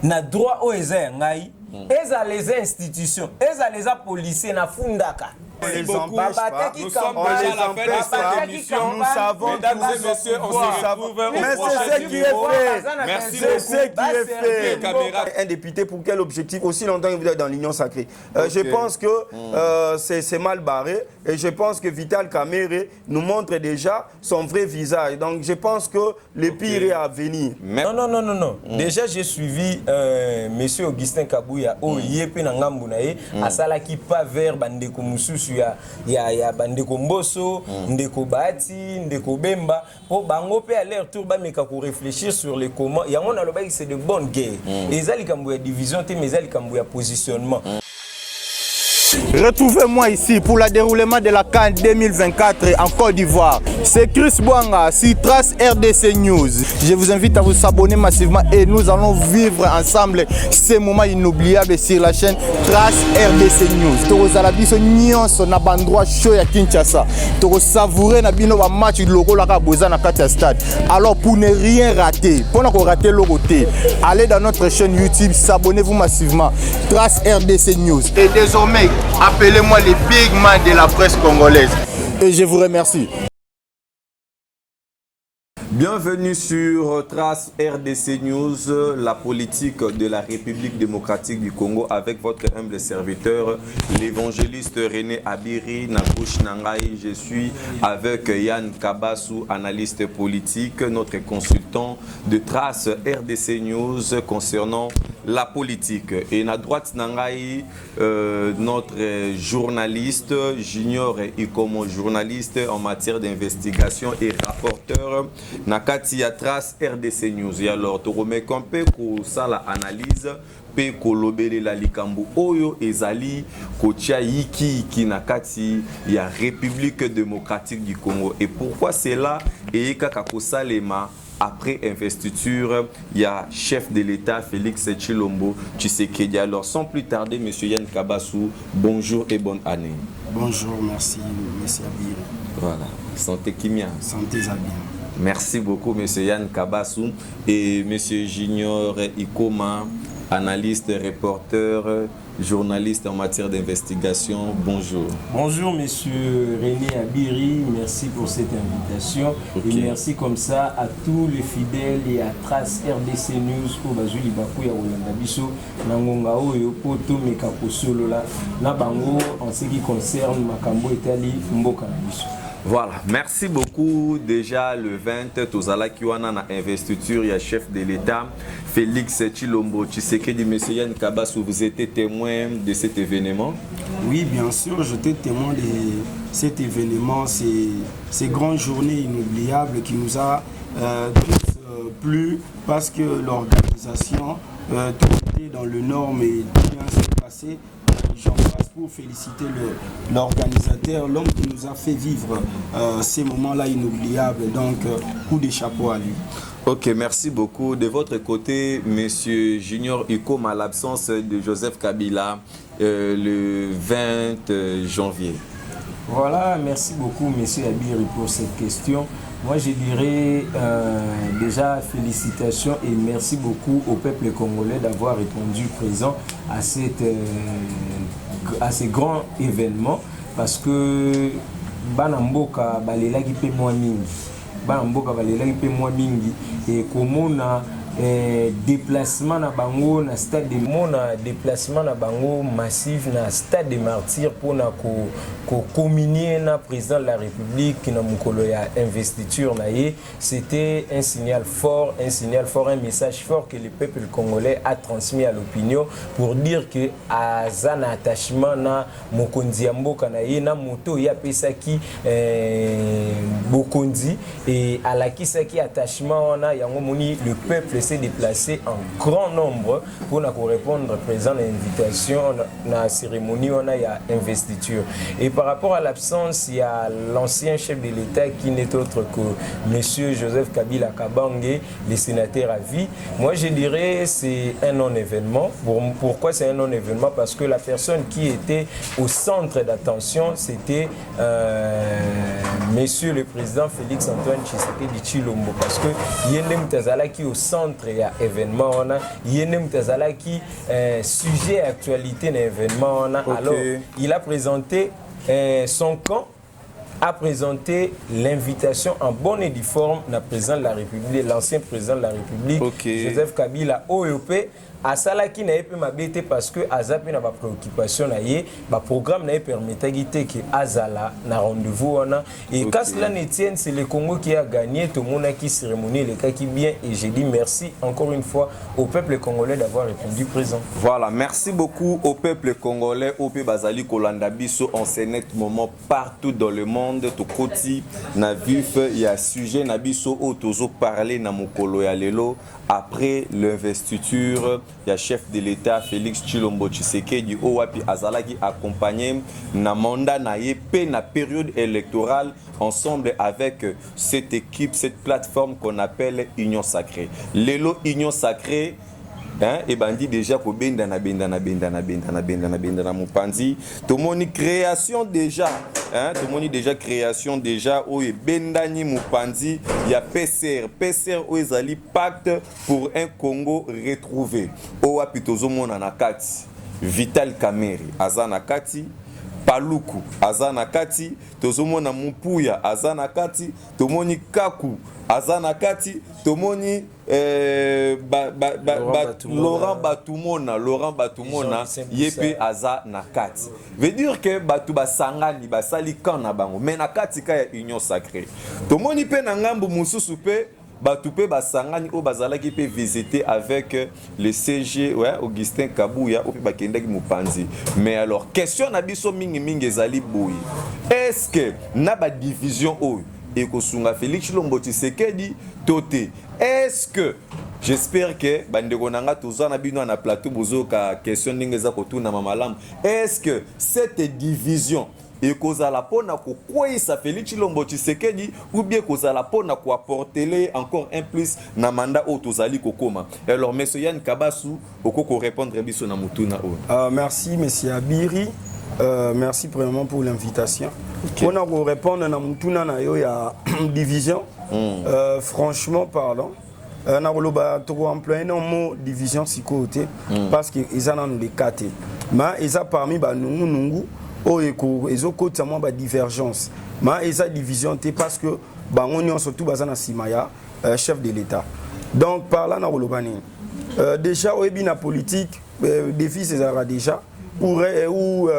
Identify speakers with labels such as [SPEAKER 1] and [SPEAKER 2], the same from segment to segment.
[SPEAKER 1] na droit au eza ngai eza les institutions eza les policiers na fundaka.
[SPEAKER 2] Nous sommes déjà à la fin de cette émission.
[SPEAKER 3] Nous savons,
[SPEAKER 2] mesdames et messieurs, on se retrouve au prochain numéro. Merci beaucoup.
[SPEAKER 3] C'est ce qui est fait. Un député pour quel objectif? Aussi longtemps que vous êtes dans l'Union sacrée. Je pense que c'est mal barré et je pense que Vital Kamerhe nous montre déjà son vrai visage. Donc je pense que le pire est à venir.
[SPEAKER 1] Non. Déjà j'ai suivi monsieur Augustin Kabouya au Yepe Nangambunaye à Salaki pas vers Bandeko Mususu ya Bandeko Mboso, Ndeko Bati, Ndeko Bemba pour bango pe aller retour ba meka ko réfléchir sur les comment. Yango na loba c'est de bonnes guerres. Ezali kambuya division te mais ezali kambuya positionnement.
[SPEAKER 4] Retrouvez-moi ici pour le déroulement de la CAN 2024 en Côte d'Ivoire. C'est Chris Bouanga, sur Trace RDC News. Je vous invite à vous abonner massivement et nous allons vivre ensemble ces moments inoubliables sur la chaîne Trace RDC News. Toro Alabiso Nyonso na bandroit chaud ya Kinshasa. Toro savourer na bino ba match logo la Kaboza na Katia Stade. Alors pour ne rien rater, pour ne pas rater le côté, allez dans notre chaîne YouTube, abonnez-vous massivement. Trace RDC News. Et désormais, appelez-moi les big man de la presse congolaise. Et je vous remercie.
[SPEAKER 2] Bienvenue sur Trace RDC News, la politique de la République démocratique du Congo avec votre humble serviteur, l'évangéliste René Abiri, Nabush Nangai. Je suis avec Yann Kabassou, analyste politique, notre consultant de Trace RDC News concernant la politique. Et à droite Nangai, notre journaliste, Junior Ikomo, journaliste en matière d'investigation et rapporteur Nakati ya Trace RDC News. Et alors, tu remets qu'on peut ça la analyse, peut kolobele la likambu oyo ezali kotia yiki ki nakati ya République démocratique du Congo. Et pourquoi c'est là et kaka kosalema après investiture, il y a chef de l'État Félix Tshilombo Tshisekedi. Alors, sans plus tarder, monsieur Yann Kabassou, bonjour et bonne année.
[SPEAKER 5] Bonjour, merci, monsieur Abir.
[SPEAKER 2] Voilà, santé Kimia.
[SPEAKER 5] Santé Zabir.
[SPEAKER 2] Merci beaucoup, monsieur Yann Kabassou et monsieur Junior Ikoma, analyste, reporter, journaliste en matière d'investigation. Bonjour.
[SPEAKER 1] Bonjour, monsieur René Abiri. Merci pour cette invitation. Et merci comme ça à tous les fidèles et à Trace RDC News pour Bazuli Bakou ya Olanda Biso, Nangonga Oyo, Poto Mekako Solola, Nabango en ce qui concerne Makambo Etali, Mboka Biso.
[SPEAKER 2] Voilà, merci beaucoup. Déjà le 20, Tozala Kiwana na investiture, il y a chef de l'État, Félix Tshilombo Tshisekedi. Monsieur Yann Kabassou, vous étiez témoin de cet événement?
[SPEAKER 5] Oui, bien sûr, j'étais témoin de cet événement, ces grandes journées inoubliables qui nous a plu parce que l'organisation, tout était dans le norme et bien s'est passé. J'en passe pour féliciter l'organisateur, l'homme qui nous a fait vivre ces moments-là inoubliables. Donc, coup de chapeau à lui.
[SPEAKER 2] Ok, merci beaucoup. De votre côté, monsieur Junior Ikoma, à l'absence de Joseph Kabila, le 20 janvier.
[SPEAKER 1] Voilà, merci beaucoup, monsieur Abiri, pour cette question. Moi, je dirais déjà félicitations et merci beaucoup au peuple congolais d'avoir répondu présent à ces grands événements parce que Banamboka balela qui paie moins mingi, Banamboka balela qui paie moins mingi et comme on a déplacement na bango na stade de mona déplacement na bango massif na stade de martyrs pour na ko communier na président de la République na mukolo ya investiture na ye. C'était un signal fort, un message fort que le peuple congolais a transmis à l'opinion pour dire que azana attachement na mokonzi mboka na ye na moto ya pesaki bokonzi et alakisaki attachement na yango moni le peuple s'est déplacé en grand nombre pour répondre présent à l'invitation dans la cérémonie on a investiture. Et par rapport à l'absence, il y a l'ancien chef de l'État qui n'est autre que monsieur Joseph Kabila Kabange, le sénateur à vie. Moi je dirais c'est un non-événement. Pourquoi c'est un non-événement? Parce que la personne qui était au centre d'attention c'était Monsieur le Président Félix Antoine Tshisekedi Tshilombo, parce que Yende Mutazala qui au centre ya événement on a Yende Mutazala qui sujet actualité d'un événement on a. Alors il a présenté son camp a présenté l'invitation en bonne et due forme du président de la République, l'ancien président de la République, Joseph Kabila OEP. À cela qui n'a pas m'habité parce que Azap n'a pas préoccupation na programme n'a permis que Azala na rendez-vous et quand cela ne tienne, c'est le Congo qui a gagné, tout le monde a qui cérémonie le cas qui bien et j'ai dit merci encore une fois au peuple congolais d'avoir répondu présent.
[SPEAKER 2] Voilà, merci beaucoup au peuple congolais, au peuple Bazali Kolanda Biso en ce moment partout dans le monde, tout côté na vif il y a sujet na biso au toujours parler na mokolo ya lelo après l'investiture il y a chef de l'État Félix Tshilombo Tshisekedi Owapi Azalaki accompagné na mandat na yé na période électorale ensemble avec cette équipe, cette plateforme qu'on appelle Union Sacrée. Lelo Union Sacrée hein, et bandi déjà ko benda na mupanzi to moni création déjà hein, to moni déjà création déjà o e benda ni mupanzi ya PCR o ezali pacte pour un Congo retrouvé o wapi tozomona na kati Vital Kamerhe azana kati Paluku azana kati tozomona Mupuya azana kati tomoni Kaku azana kati tomoni Laurent Batumona yepe aza na kati veut dire que batu basangani basali kan na bango mais na kati ka ya Union Sacrée tomoni pe na ngambu mususu pe batu pe basangani o bazalaki pe visiter avec le CG ouais Augustin Kabuya o pe bakendaki mupanzi mais alors question na biso mingi ezali boyi est-ce que na ba division o et kosunga Félix Tshilombo Tshisekedi toté est-ce que j'espère que bandeko nanga tozana bino na plateau bozoka question ndengeza kotuna mamalam est-ce que cette division et kozala pona ko kwisa Félix Tshilombo Tshisekedi ou bien kozala pona ko apporter encore un plus na mandat o tozali kokoma alors monsieur Yann Kabasu okoko répondre biso na mutuna o
[SPEAKER 5] merci monsieur Abiri. Merci premièrement pour l'invitation. On a répondre à la division. Franchement parlant, on a employé un mot division côté parce qu'ils ont des quatre. Mais ils ont parmi nous ils ont des divergences. Mais ils ont division parce que on est surtout basé dans Simaya, chef de l'État. Donc par là, on a déjà la politique, défi c'est déjà. Ou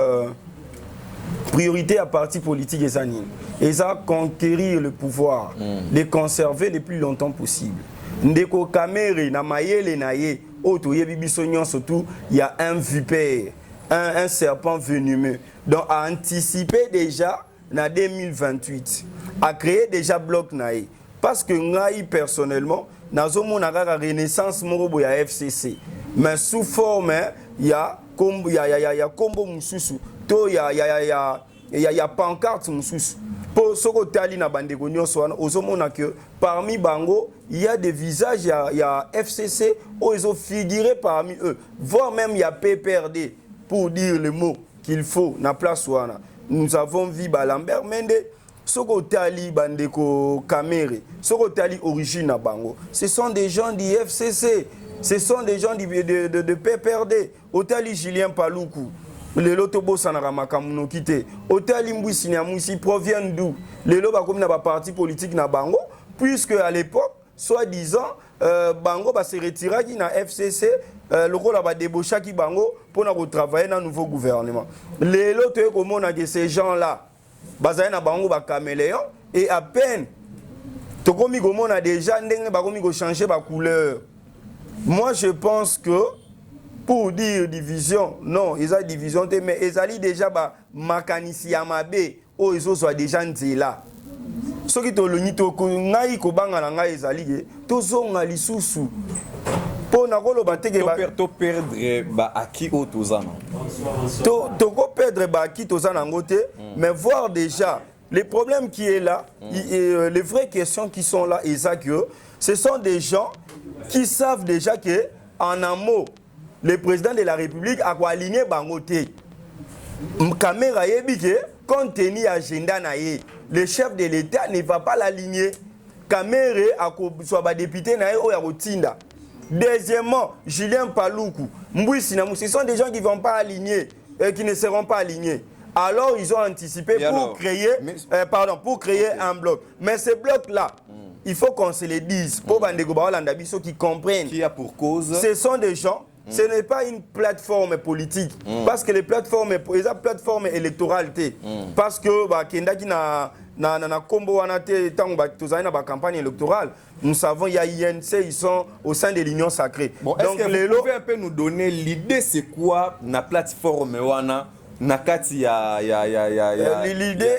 [SPEAKER 5] priorité à parti politique et zanine. Ils ont conquérir le pouvoir, les conserver le plus longtemps possible. Ndeko Kamerhe na mayele na ye, oto yebibi sonyon surtout, il y a un vipère, un serpent venimeux. Donc à anticiper déjà na 2028, à créer déjà bloc naï. Parce que naï personnellement, nazo monaka la renaissance morobo ya FCC, mais sous forme il y a combo mususu to ya pancarte mususu po soko tali na bandeko nyonso wana ozomona que parmi bango il y a des visages il y a FCC où ils ont figuré parmi eux voire même il y a PPRD pour dire le mot qu'il faut na place wana nous avons vu Lambert Mende soko tali bandeko Kamerhe soko tali origine na bango ce sont des gens du FCC. Ce sont des gens de PPRD. Otali Julien Paluku, les Lotobo Sanarama Kamuno Kite, Otali Mbouissi Niamouissi proviennent d'où? Les Loba comme n'a pas parti politique na Bango, puisque à l'époque, soi-disant, Bango va se retirer qui na FCC, le rôle va débaucher qui Bango pour travailler dans un nouveau gouvernement. Les Lotobo comme on a que ces gens-là, basaï na Bango va caméléon et à peine, Tokomi comme on a déjà ndenge bakomi ko changer ba couleur. Moi, je pense que pour dire division, non, ils ont division, mais ils ont déjà Makanisi Yamabe, ou ils ont déjà là. Ce qui est le nito, ngai ko banga na ngai ezali, tozo ngali susu. Pour na kolo bateke ba
[SPEAKER 2] to perdre ba aki o tozana.
[SPEAKER 5] To ko perdre ba aki tozana ngote, mais voir déjà le problème qui est là, les vraies questions qui sont là, ce sont des gens qui savent déjà que en un mot, le président de la République a aligné Bangote.
[SPEAKER 3] Caméra yebike, compte tenu agenda na ye, le chef de l'État ne va pas l'aligner. Caméra soit député na ye o ya rotinda. Deuxièmement, Julien Paloukou, Mbouy Sinamou, ce sont des gens qui ne vont pas aligner, qui ne seront pas alignés. Alors ils ont anticipé pour créer un bloc. Mais ce bloc-là, il faut qu'on se le dise, pour ceux qui comprennent.
[SPEAKER 2] Qui a pour cause?
[SPEAKER 3] Ce sont des gens. Ce n'est pas une plateforme politique. Parce que les plateformes électorales, parce que Kendaki na combo wana te tant ba campagne électorale, nous savons il y a INC, ils sont au sein de l'Union sacrée.
[SPEAKER 2] Bon, donc est-ce que vous pouvez un peu nous donner l'idée c'est quoi na plateforme wana nakati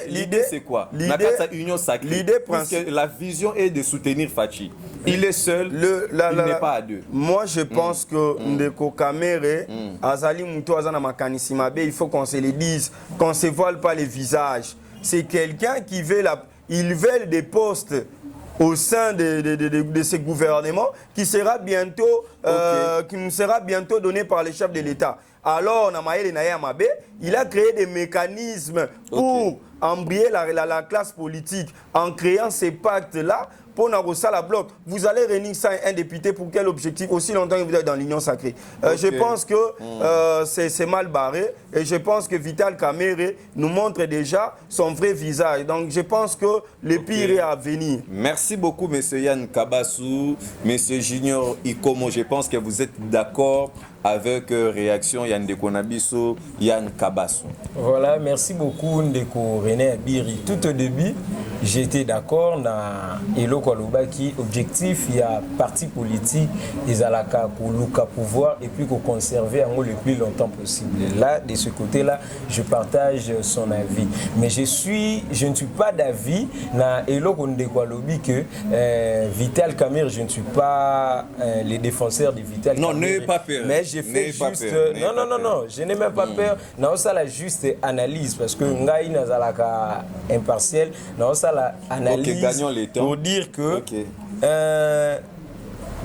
[SPEAKER 2] l'idée c'est quoi? Nakati Union sacrée.
[SPEAKER 3] L'idée
[SPEAKER 2] principale, la vision est de soutenir Fachi. Il est seul, il n'est pas à deux.
[SPEAKER 3] Moi, je pense que Ndeko Kamere, Azali Mouto Azana Makanisi Mabe, il faut qu'on se le dise, qu'on ne se voile pas les visages. C'est quelqu'un qui veut des postes au sein de ce gouvernement qui sera bientôt, qui nous sera bientôt donné par les chefs de l'État. Alors, il a créé des mécanismes pour embrayer la classe politique en créant ces pactes-là. Pour la bloc, vous allez réunir ça un député pour quel objectif aussi longtemps que vous êtes dans l'Union sacrée. Je pense que c'est mal barré et je pense que Vital Kamerhe nous montre déjà son vrai visage. Donc je pense que le pire est à venir.
[SPEAKER 2] Merci beaucoup, M. Yann Kabassou, M. Junior Ikomo. Je pense que vous êtes d'accord avec réaction Yann Ndeko Nabiso, Yann Kabassou.
[SPEAKER 1] Voilà, merci beaucoup Ndeko René Abiri. Tout au début, j'étais d'accord na Eloko Alobaki, objectif, il y a parti politique, ils ont le pouvoir et puis qu'on conserver le plus longtemps possible. Et là, de ce côté-là, je partage son avis. Mais je ne suis pas d'avis na Eloko Ndeko Alobi que Vital Kamerhe, je ne suis pas le défenseur de Vital Kamerhe.
[SPEAKER 2] Non, n'ayez pas peur.
[SPEAKER 1] Mais j'ai fait juste... Non, je n'ai même pas peur. Non, ça la juste analyse parce que Ngaï n'a pas impartiel. Non, ça la analyse pour dire que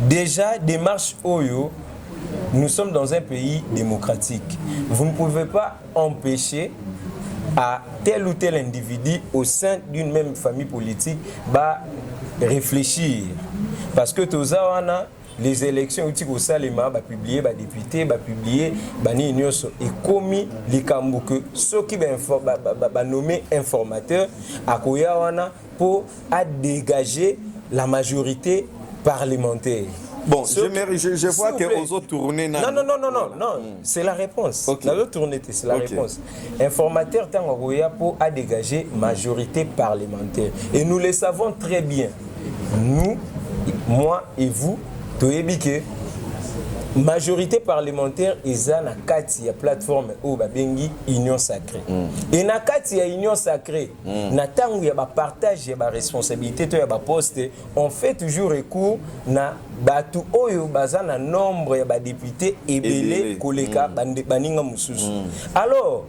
[SPEAKER 1] déjà, démarche Oyo, nous sommes dans un pays démocratique. Vous ne pouvez pas empêcher à tel ou tel individu au sein d'une même famille politique de réfléchir. Parce que Tozawana, les élections au Salema va publier va député va publier bani nyonso et commis les kambuke ceux qui va nommer informateur à Koyawana pour dégager la majorité parlementaire.
[SPEAKER 2] Bon, je vois que aux autres tournées
[SPEAKER 1] non, c'est la réponse. Dans l'autre tournée, c'est la réponse. Informateur Tangoya pour dégager majorité parlementaire. Et nous le savons très bien. Nous, moi et vous, Toebike, majorité parlementaire eza na kati ya plateforme o babengi Union sacrée. Et na kati ya Union sacrée, na tangu ya ba partage ya ba responsabilité to ya ba poste, on fait toujours recours na batu oyo baza na nombre ya ba députés ebele koleka baninga mususu. Alors,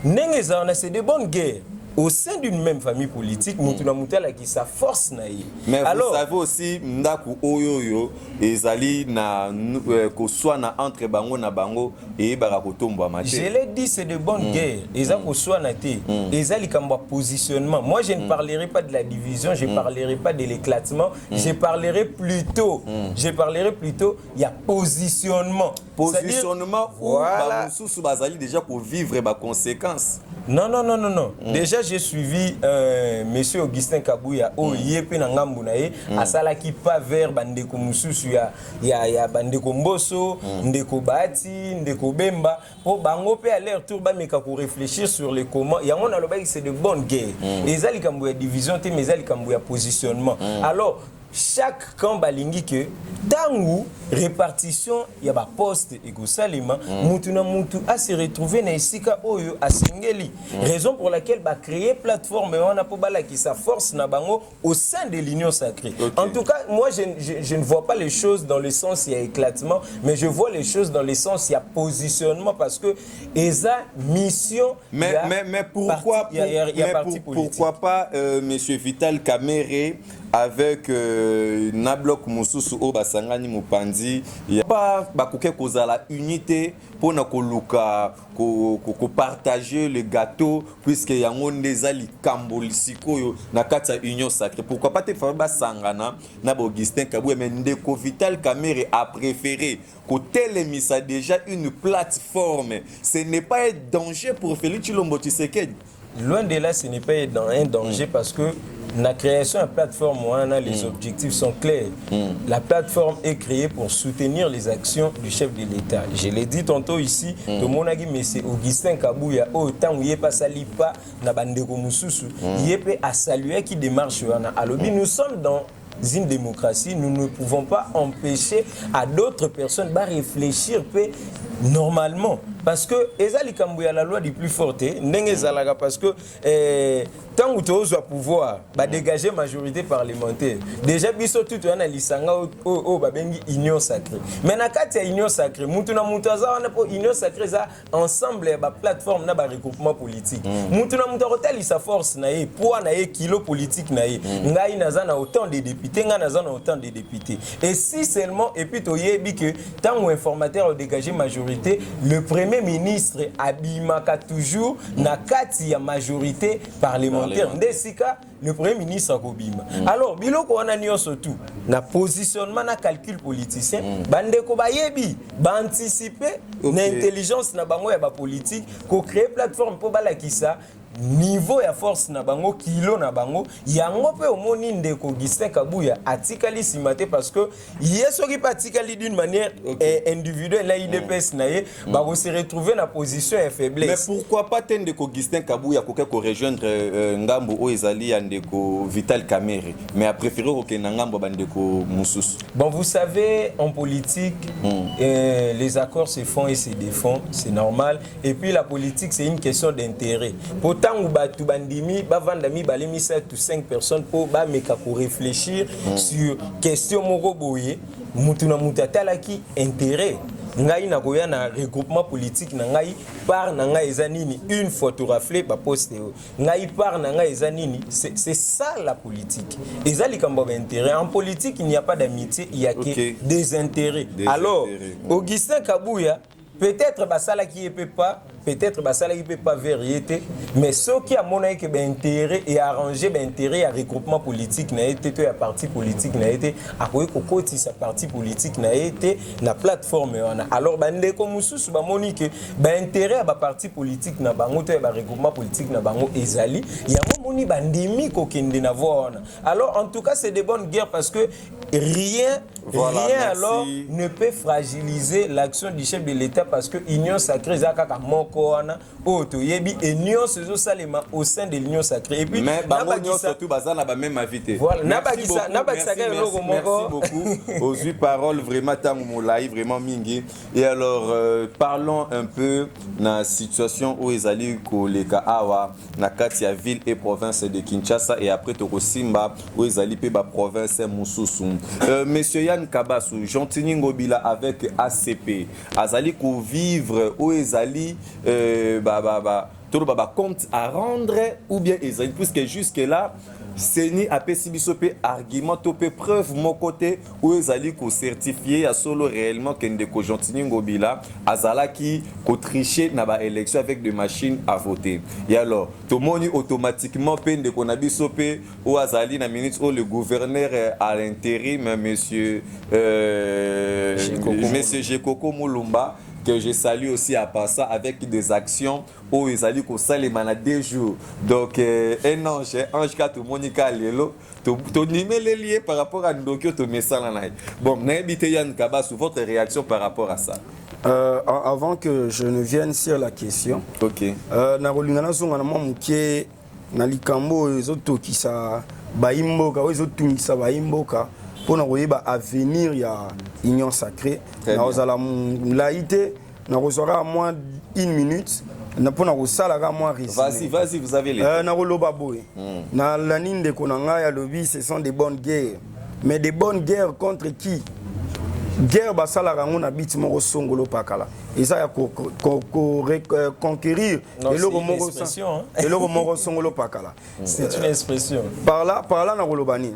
[SPEAKER 1] ndenge za on a c'est de bonnes guerres. Au sein d'une même famille politique, Moutouna Moutala qui sa force naïe.
[SPEAKER 2] Mais alors, vous savez aussi, Ndaku Oyoyo, Ezali na soit na entre bango na bango et barakotombo amaté.
[SPEAKER 1] Je l'ai dit, c'est de bonnes guerres. Ezali soit na té. Ezali comme positionnement. Moi, je ne parlerai pas de la division, je ne parlerai pas de l'éclatement, je parlerai plutôt. Il y a positionnement.
[SPEAKER 2] Positionnement où voilà. Sous Bazali déjà pour vivre les conséquences.
[SPEAKER 1] Non. Déjà, j'ai suivi monsieur Augustin Kabouya au Yépe Nangambu nae asala qui pas vers Bandeko Mususu ya Bandeko Mboso, Ndeko Bati, Ndeko Bemba pour bango pe aller-retour ba meka pour réfléchir sur les comment. Ya on a le bail c'est de bonnes guerres. Ezali Kambuya division te ezali Kambuya positionnement. Alors chaque camp balingi que tangu répartition ya ba poste ego salima mutuna mutu a se retrouver na esika oyo asengeli raison pour laquelle ba créer plateforme on a pour bala qui sa force na bango au sein de l'Union sacrée. En tout cas moi je ne vois pas les choses dans le sens il y a éclatement mais je vois les choses dans le sens il y a positionnement parce que esa mission
[SPEAKER 2] mais pourquoi pourquoi pas monsieur Vital Kamerhe avec na bloc mususu o basangani mupandi ya ba bakoke kozala unité pona koluka ko partager le gâteau puisque yango ndeza likambo lisikoyo na kati ya union sacrée. Pourquoi pas te faire basangana na Augustin Kabouya mais ndeko Vital Kamerhe a préféré ko telemisa déjà une plateforme. Ce n'est pas un danger pour Félix Tshilombo Tshisekedi.
[SPEAKER 1] Loin de là, ce n'est pas un danger parce que la création de la plateforme, les objectifs sont clairs. La plateforme est créée pour soutenir les actions du chef de l'État. Je l'ai dit tantôt ici, tout le monde a dit, mais c'est Augustin Kabouya, autant où il n'y a pas sali pas, na bandeko mususu, il y a pas à saluer qui démarche. Alors, nous sommes dans une démocratie, nous ne pouvons pas empêcher à d'autres personnes de réfléchir normalement. Parce que Ezali Kambouya la loi du plus fort, parce que tant que tu as pouvoir dégager majorité parlementaire, déjà biso tout on a lisanga au babengi union sacrée. Mais na kati ya union sacrée, mutuna mutaza on a union sacrée ça ensemble ba plateforme na ba regroupement politique. Mutuna mutarotel sa force na ye, poids na ye, kilo politique na ye. Ngai naza na autant de députés, ngai naza na autant de députés. Et si seulement et puis to yebi que tant ou informateur dégager majorité, le premier ministre abimaka toujours na kati ya majorité parlementaire. Ndesika le premier ministre akobima. Alors biloko wana nyonso tout na positionnement na calcul politicien bandeko bayebi ba anticiper na intelligence na bango ya ba politique ko créer plateforme po balakisa niveau ya force na bango kilo na bango yango pe omoni ndeko Augustin Kabouya atikali simate parce que yesoki patikali d'une manière individuelle la IDPS na ye ba se retrouver na position de faiblesse.
[SPEAKER 2] Mais pourquoi pas ndeko Augustin Kabouya ko rejoindre ngambo o ezali ya ndeko Vital Kamerhe mais a préféré ko na ngambo bandeko mususu?
[SPEAKER 1] Bon, vous savez en politique les accords se font et se défont, c'est normal, et puis la politique c'est une question d'intérêt. Pourtant ou batu bandimi ba vandami balemi 7 ou 5 personnes pour ba meka ko réfléchir sur question moko boye mutuna mutatala ki intérêt ngai na koya na regroupement politique na ngai par na ngai ezanini une photographie ba poster ngai par na ngai ezanini c'est ça la politique ezali kamba ba intérêt en politique il n'y a pas d'amitié il y a que des intérêts. Alors Augustin Kabouya peut-être basala qui peut pas vérité mais ce qui a mon que ben intérêt et arranger ben intérêt à regroupement politique n'a été tout à parti politique n'a été à quoi côté sa parti politique n'a été la plateforme alors bande comme mususu ba moni que ben intérêt à ba parti politique na bango to ba regroupement politique na bango ezali ya moni bandimi ko kende na voir. Alors en tout cas c'est de bonnes guerres parce que rien alors ne peut fragiliser l'action du chef de l'État parce que union sacrée zakaka moko wana oto yebi union sezo salema au sein de l'union sacrée et puis
[SPEAKER 2] mais bango surtout bazana ba même invité.
[SPEAKER 1] Voilà,
[SPEAKER 2] merci beaucoup aux 8 paroles vraiment tangu molai vraiment mingi. Et alors parlons un peu na situation où ezali ko leka awa na kati ya ville et province de Kinshasa et après Tokosimba où ezali pe ba province mususu. Monsieur Yann Kabasu, Jontini Ngobila avec ACP, azali ko vivre où ezali tout le compte à rendre ou bien ezali puisque jusque là Seni a pessimisopé argument topé preuve mon côté où ezali ko certifié à solo réellement qu'endeko Jontini Ngobila azala qui ko tricher na ba élection avec des machines à voter. Et alors tout monde automatiquement pende ko na bisopé ou azali na minute où le gouverneur à l'intérim monsieur Jekoko Mulumba que je salue aussi à passer avec des actions où ils allaient au Salimana 2 jours. Donc, un ange tout le monde lelo, tu nimé les liés par rapport à Ndokyo, tu mets ça là. Bon, n'habitez Yann Kabasu, votre réaction par rapport à ça?
[SPEAKER 3] Avant que je ne vienne sur la question, na rolingana zonga na mukie na likambo ezotokisa baimboka ezotungisa baimboka pour koyeba avenir ya union sacrée na ozala laïté na kozora moins 1 minute na pona kosalaka moins résumé.
[SPEAKER 2] Vas-y, vous avez les
[SPEAKER 3] na koloba boy na lanine de konanga ya lobby, ce sont des bonnes guerres, mais des bonnes guerres contre qui? Guerre basalaka ngona biti moko songolo pakala eza ya conquérir eloko moko songolo pakala.
[SPEAKER 1] C'est une expression.
[SPEAKER 3] Par là na kolobani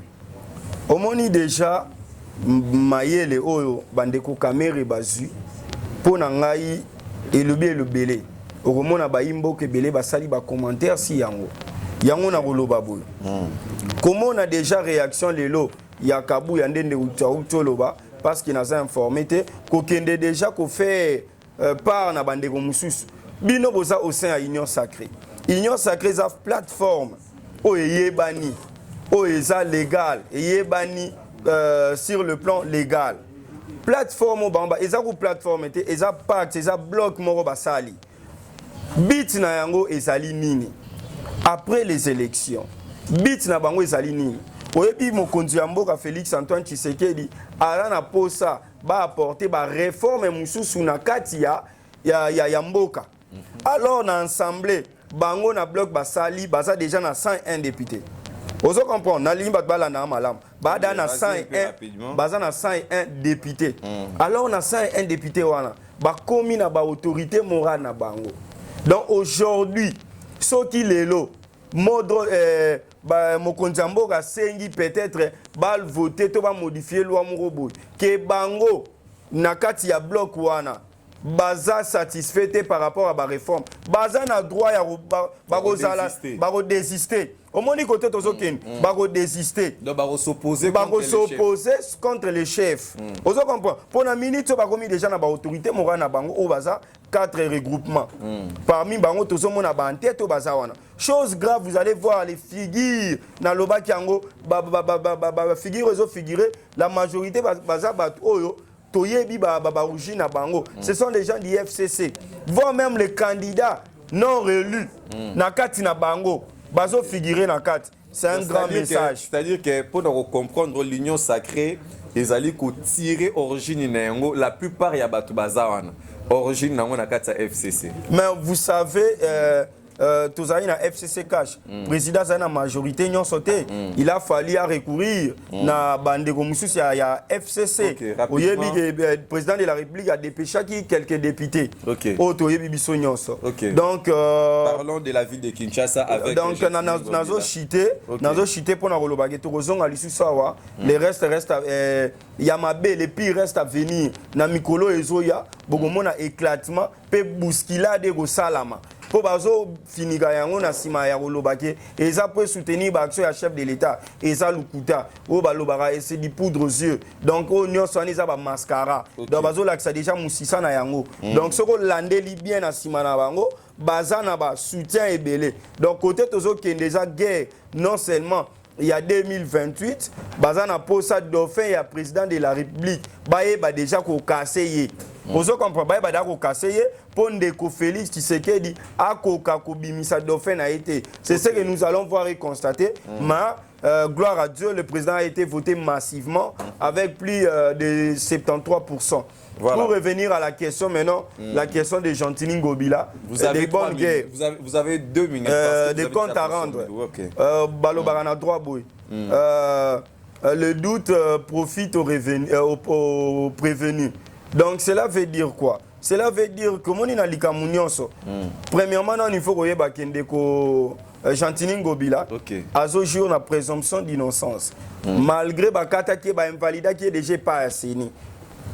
[SPEAKER 3] omoni déjà mayele oyo bandeko kamere bazu pona ngai elobele okomona bayimboka ebele basali ba commentaire si yango na koloba boyo komona déjà réaction lelo ya kabu ya ndende utoloba parce qu'il n'a pas informé kokende déjà ko fait part na bandeko mususu bino boza au sein à Union Sacrée. Union Sacrée za plateforme o yebani o eza légal yebani sur le plan légal. Plateforme bamba eza ko plateforme te eza pacte eza bloc moro basali. Bit na yango ezali nini? Après les élections. Bit na bango ezali nini? Oyebi mokonzi ya mboka Félix Antoine Tshisekedi ala na posa ba apporter ba réforme mususu na kati ya mboka. Alors na assemblée bango na bloc basali baza déjà na 101 députés. Ozo comprendre na limba bala na malam bada na 101 baza na 101 députés. Alors na 101 députés wana ba komi na ba autorité morale na bango. Donc aujourd'hui soki lelo modro mokonzi mboka sengi peut-être bal voter to ba modifier loi morobo ke bango na kati ya bloc wana baza satisfait par rapport à la réforme baza na droit ya bako désister omoni côté tozoken bako désister
[SPEAKER 2] donc bako s'opposer
[SPEAKER 3] contre les chefs ozo comprendre pour na minute bako mi déjà na ba autorité morale na bango o baza 4 regroupements parmi bango tozomona ba tête o baza wana chose grave vous allez voir les figures na lobaki yango figure ozo figurer la majorité baza bat oyo toyebi barougi na bango ce sont des gens du FCC voire même les candidats non élus na kati na bango bazo figurer na kati c'est un grand message
[SPEAKER 2] c'est-à-dire que pour nous comprendre l'union sacrée ils allaient tirer origine na yango la plupart ya batu bazawana origine nango na kati ya FCC
[SPEAKER 3] mais vous savez tous amis na FCC cash président za na majorité nyon sauté il a fallu recourir na bandeko mususu ya FCC oyebi que président de la République a dépêché quelques députés auto yebi biso nyonso donc
[SPEAKER 2] parlons de la ville de Kinshasa avec
[SPEAKER 3] donc nazo chité pour na koloba ke tokozonga lisusu awa les reste ya mabe les pires restent à venir na mikolo ezoya bokomona éclatement pe bousculade ko salama po bazo finika yango na sima ya kolobake eza peut soutenir ba action ya chef de l'état eza lukuta o balobaka c'est du poudre aux yeux donc o nyonso ani za ba mascara donc bazo lakisa déjà musisa na yango donc soko landeli bien na sima na bango baza na ba soutien ebele donc côté tozo kendeza guerre non seulement il y a 2028 baza na posa dauphin ya président de la République ba déjà ko kasser ozo comprendre ba da ko kasser Pondeko Félix Tshisekedi a koka kobimisa dauphin a été. C'est ce que nous allons voir et constater. Mais gloire à Dieu, le président a été voté massivement avec plus de 73%. Voilà. Pour revenir à la question maintenant, la question de Gentini Ngobila,
[SPEAKER 2] vous avez bonnes guerres. Vous avez 2 minutes.
[SPEAKER 3] Des comptes à rendre. Balobarana droit boy. Le doute profite aux prévenus. Donc cela veut dire quoi? Cela veut dire que mon inalika munyonso. Premièrement, il faut que bakende ko Gentini Ngobila a ce jour la présomption d'innocence. Malgré bakata qui ba invalida qui est déjà pas Seni.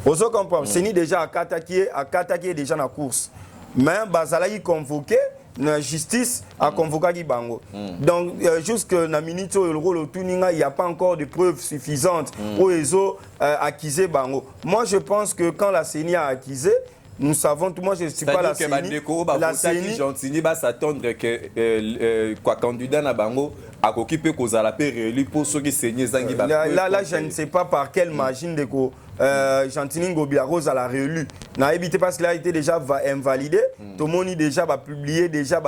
[SPEAKER 3] Vous comprenez? Seni déjà akata qui est déjà na course. Mais bazala yi convoqué la justice a convoqué qui bango. Donc jusque na minute le rôle tuninga il n'y a pas encore de preuves suffisantes pour les accusés bango. Moi je pense que quand la CENI a accusé nous savons, tout moi je ne suis pas la CENI.
[SPEAKER 2] La CENI Gentini va s'attendre que quoi candidat na bango a occupé cause à la réélu pour ceux qui saignaient zangi.
[SPEAKER 3] Là je ne sais pas par quelle machine de ko Gentini Ngobila Rose à la réélu. N'a évité parce qu'il a été déjà invalidé. Tout le monde déjà va publier déjà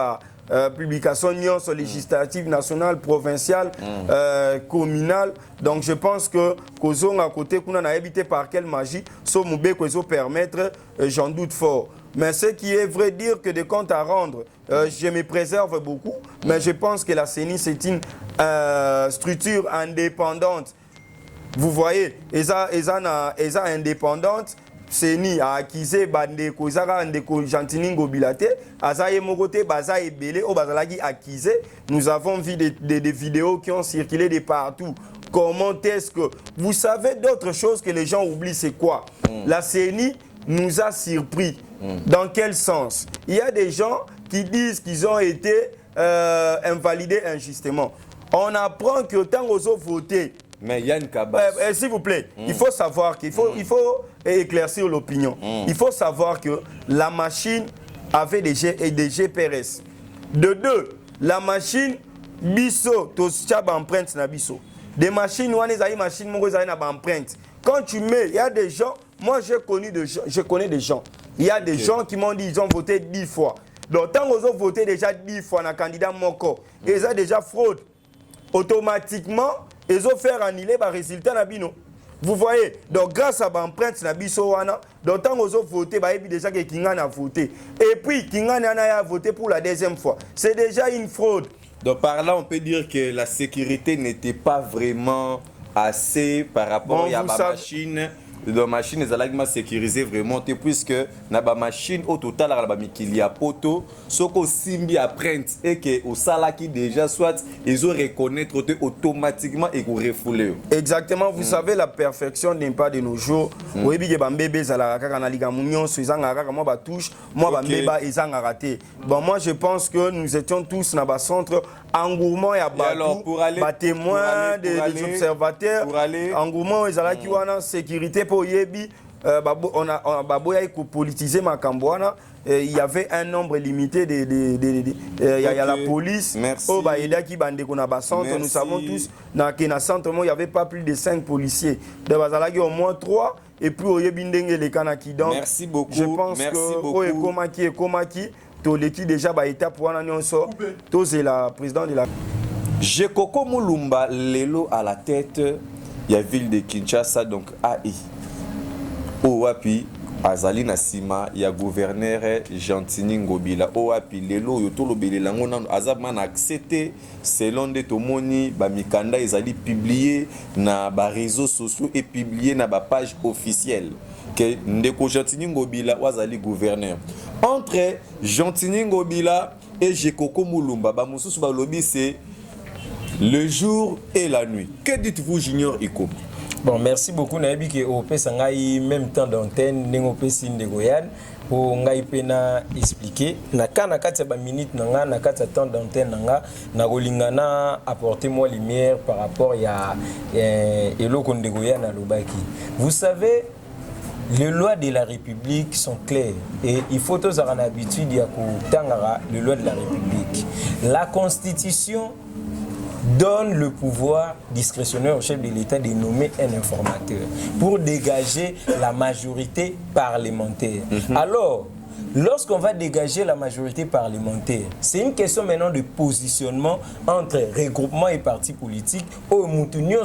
[SPEAKER 3] publication sur législative nationale, provinciale, communale. Donc je pense que Kozong à côté qu'on a évité par quelle magie, so moubé Kozo permettre, j'en doute fort. Mais ce qui est vrai dire que des comptes à rendre, je me préserve beaucoup, mais je pense que la CENI c'est une structure indépendante. Vous voyez, eza indépendante. CENI a accusé bandeko zaka ndeko Gentini Ngobila te azaye mokote baza ebele o bazalaki accusé. Nous avons vu des vidéos qui ont circulé de partout comment est-ce que... Vous savez d'autres choses que les gens oublient, c'est quoi? La CENI nous a surpris. Dans quel sens? Il y a des gens qui disent qu'ils ont été invalidés injustement. On apprend que tant qu'ils ont voté...
[SPEAKER 2] Mais Yann Kabas...
[SPEAKER 3] S'il vous plaît, il faut savoir qu'il faut, il faut éclaircir l'opinion. Il faut savoir que la machine avait des GPRS. De deux, la machine, biso, toshaba empreinte na biso. Des machines, on a des machines, on a des empreintes. Quand tu mets, il y a des gens, moi je connais des gens. Il y a des gens qui m'ont dit qu'ils ont voté 10 fois. Donc tant qu'ils ont voté déjà 10 fois dans le candidat Moko, ils ont déjà fraude. Automatiquement, ils ont fait annuler le résultat na bino. Vous voyez, donc grâce à l'empreinte na biso wana, donc tant qu'ils ont voté, bah et puis déjà que Kingana a voté. Et puis Kingana a voté pour la deuxième fois. C'est déjà une fraude.
[SPEAKER 2] Donc par là, on peut dire que la sécurité n'était pas vraiment assez par rapport à la machine. La machine est allée sécuriser vraiment puisque na ba machine au total la ba mikili a poto soko simbi apprenti et que au sala qui déjà soit ils ont reconnaître automatiquement et qu'on refouler.
[SPEAKER 3] Exactement, vous savez la perfection n'est pas de nos jours. Oui bi ba mbebe zala kaka na liga munyon suizanga kaka moi ba touche moi ba mbeba ezanga raté. Bon moi je pense que nous étions tous dans ba centre engouement et abatou ba témoins des observateurs engouement ezala ki wana sécurité pour yebi on a baboya ko politiser makambwana. Il y avait un nombre limité il y a la police au baïda qui bande qu'on a bas centre. Nous savons tous dans le centre il y avait pas plus de 5 policiers de bazalaki au moins 3 et puis au yebindenge les kanaki. Donc
[SPEAKER 2] merci beaucoup.
[SPEAKER 3] Je pense que komaki toleki déjà ba étape wana nyonso toze la président de la
[SPEAKER 2] Jekoko Mulumba lelo à la tête il y a ville de Kinshasa donc AI Owapi azali na sima ya gouverneur Gentini Ngobila Owapi lelo yo tolo belelango na azabman accepté selon de tomoni ba mikanda ezali publié na ba réseaux sociaux et publié na ba page officielle que ndeko Gentini Ngobila wazali gouverneur entre Gentini Ngobila et Jekoko Mulumba ba mususu ba lobi c'est le jour et la nuit. Que dites-vous Junior Iko?
[SPEAKER 1] Bon, merci beaucoup Nabi que au Pesangai même temps d'antenne nengo pesi ndegoyan pour ngai pena expliquer na kana kati ba minute nanga na kati temps d'antenne nanga na rolingana apporter moi lumière par rapport ya eloko ndegoyan na lobaki. Vous savez les lois de la République sont claires et il faut tous avoir l'habitude ya kutangara les lois de la République. La Constitution donne le pouvoir discrétionnaire au chef de l'État de nommer un informateur pour dégager la majorité parlementaire. Alors, lorsqu'on va dégager la majorité parlementaire, c'est une question maintenant de positionnement entre regroupement et partis politiques où Moutounion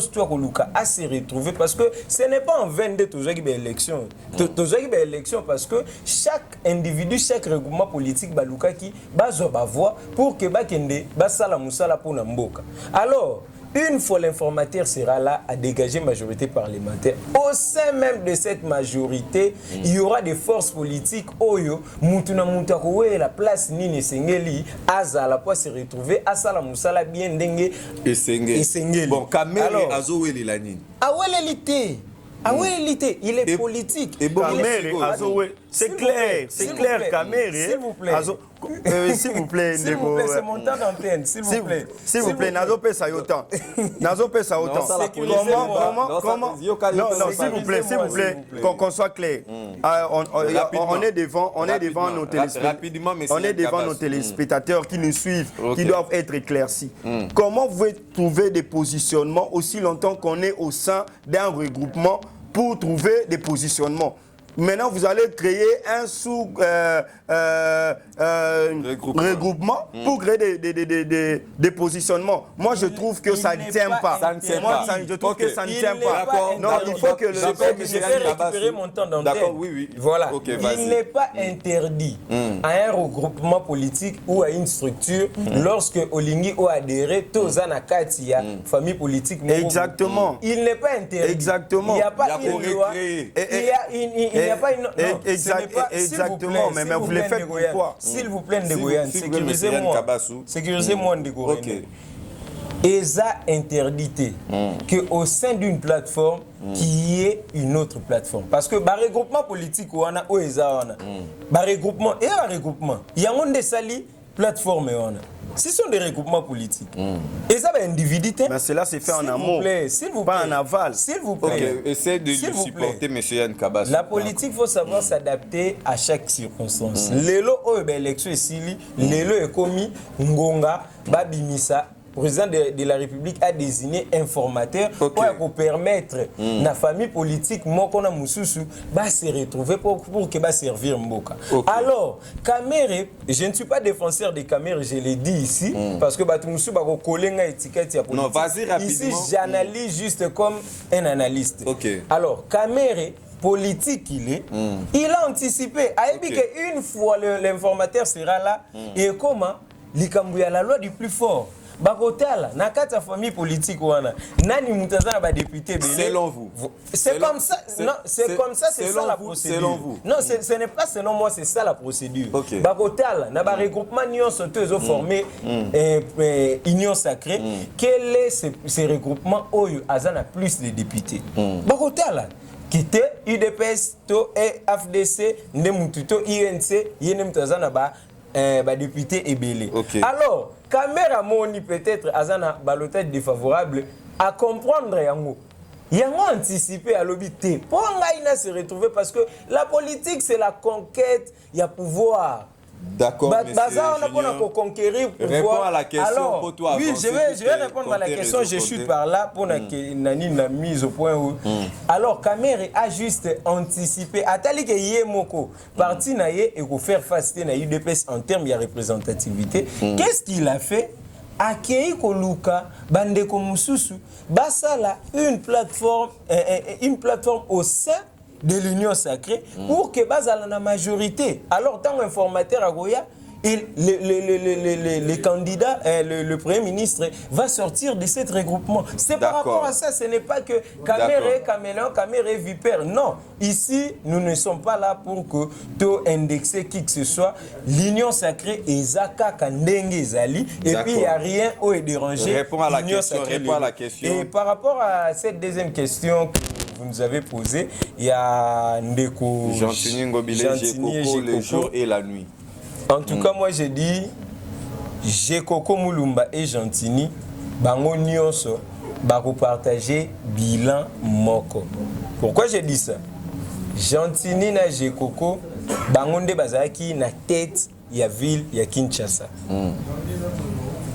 [SPEAKER 1] à se retrouver parce que ce n'est pas en vain de toujours une élection. Toujours une élection parce que chaque individu, chaque regroupement politique baluka qui va voix pour que bakende basala musala pour namboka. Alors, une fois l'informateur sera là à dégager majorité parlementaire, au sein même de cette majorité, il y aura des forces politiques. Oyo, Mutuna Mutakowe, la place Nini Sengeli, Aza la poisse se retrouver, Asala Moussala bien dengue
[SPEAKER 2] et Sengeli. Bon, Kamere Azo et Lani.
[SPEAKER 1] Ah ouais, l'élité. Ah oui, il est politique.
[SPEAKER 3] Et bon, c'est clair, Kamere.
[SPEAKER 1] S'il vous plaît.
[SPEAKER 3] S'il vous plaît,
[SPEAKER 1] s'il vous plaît, c'est mon temps d'antenne, s'il vous plaît.
[SPEAKER 3] S'il vous plaît, Nazo pesa autant. Nazo pesa autant. Comment non, s'il vous plaît, qu'on soit clair. On est devant nos téléspectateurs. On est devant nos téléspectateurs qui nous suivent, qui doivent être éclaircis. Comment vous pouvez trouver des positionnements aussi longtemps qu'on est au sein d'un regroupement pour trouver des positionnements? Maintenant, vous allez créer un regroupement pour créer des positionnements. Moi, je trouve que ça ne tient pas. Je trouve que ça ne tient pas. Non, il faut que
[SPEAKER 1] je vais récupérer mon temps d'antenne.
[SPEAKER 2] D'accord, oui.
[SPEAKER 1] Voilà. Il n'est pas interdit à un regroupement politique ou à une structure lorsque Olingi ou adhéré Tozana Katia, famille politique.
[SPEAKER 3] Exactement.
[SPEAKER 1] Il n'est pas interdit.
[SPEAKER 3] Exactement.
[SPEAKER 1] Il n'y a pas une loi. Il n'y a pas une... Non,
[SPEAKER 3] exactement, mais vous le faites pourquoi?
[SPEAKER 1] S'il vous plaît, Ndegoyan, sécurisez-moi. Sécurisez-moi, Ndegoyan. eza interdité que au sein d'une plateforme qu'il y ait une autre plateforme. Parce que le regroupement politique, il y a un regroupement et un regroupement. Il y a un sali plateforme. Ce sont des regroupements politiques. Et ça va individu.
[SPEAKER 3] Mais cela s'est fait en amont,
[SPEAKER 1] s'il vous plaît,
[SPEAKER 3] pas en aval.
[SPEAKER 1] S'il vous plaît.
[SPEAKER 2] Ok, essayez de le supporter, M. Yann Kabas.
[SPEAKER 1] La politique, il faut savoir s'adapter à chaque circonstance. Lelo, l'élection est sili, lelo est commis, Ngonga, Babimisa. Le président de la République a désigné un informateur pour permettre la famille politique Mokona Moussousou de se retrouver pour que va servir Mboka. Alors, Kamere, je ne suis pas défenseur de Kamere, je l'ai dit ici, parce que Batumoussou va coller une étiquette politique.
[SPEAKER 2] Non, vas-y rapidement.
[SPEAKER 1] Ici, j'analyse juste comme un analyste. Alors, Kamere, politique il a anticipé. Une fois l'informateur sera là, et comment l'ikambouya la loi du plus fort. Bakotala, na kata famille politique wana, nani mutazana ba député belé.
[SPEAKER 2] Selon vous.
[SPEAKER 1] C'est comme ça. Non, c'est comme ça, c'est ça la procédure.
[SPEAKER 2] Selon vous.
[SPEAKER 1] Non, ce n'est pas selon moi, c'est ça la procédure. Bakotala, na ba regroupement nion sauteuse au formé union sacrée. Quel est ce regroupement oyo azana plus de députés? Bakotala quitte UDPS to et FDC ndemututo INC yene mutazana ba député Ebélé. Alors, Kamera Moni peut-être Azana balotage défavorable à comprendre Yango. Yango anticipé à l'obité. Pour Ngaïna se retrouver parce que la politique c'est la conquête, il y a pouvoir.
[SPEAKER 2] D'accord,
[SPEAKER 1] Baza, on a pour conquérir pouvoir.
[SPEAKER 2] Réponds à la question.
[SPEAKER 1] Alors,
[SPEAKER 2] pour toi,
[SPEAKER 1] oui, je vais répondre à la question. Je suis par là pour Nani la mise au point où. Alors, Kamere a juste anticipé. Atali que Yemoko, parti naïe et pour faire face à UDPS en termes de représentativité. Qu'est-ce qu'il a fait? Akei Koluka, Bandeko Moussousou, Basala, une plateforme au sein de l'Union sacrée pour que Bazala la majorité. Alors, tant informateur à Goya, le candidat, le Premier ministre va sortir de ce regroupement. C'est par rapport à ça, ce n'est pas que Kamere, Caméléon, Kamere, Vipère. Non, ici, nous ne sommes pas là pour que tout indexer qui que ce soit. L'Union sacrée est Zaka Kandenge Zali. Et puis, il n'y a rien où est dérangé.
[SPEAKER 2] Réponds à la question.
[SPEAKER 1] Et par rapport à cette deuxième question que vous nous avez posée, il y a Ndeko
[SPEAKER 2] Gentini Ngobile, Jekoko, le jour et la nuit.
[SPEAKER 1] En tout cas, moi j'ai dit, Jekoko Mulumba et Gentini, bango nyonso, bako partager bilan moko. Pourquoi j'ai dit ça? Gentini na Jekoko, bango nde bazaki na tête ya ville ya Kinshasa.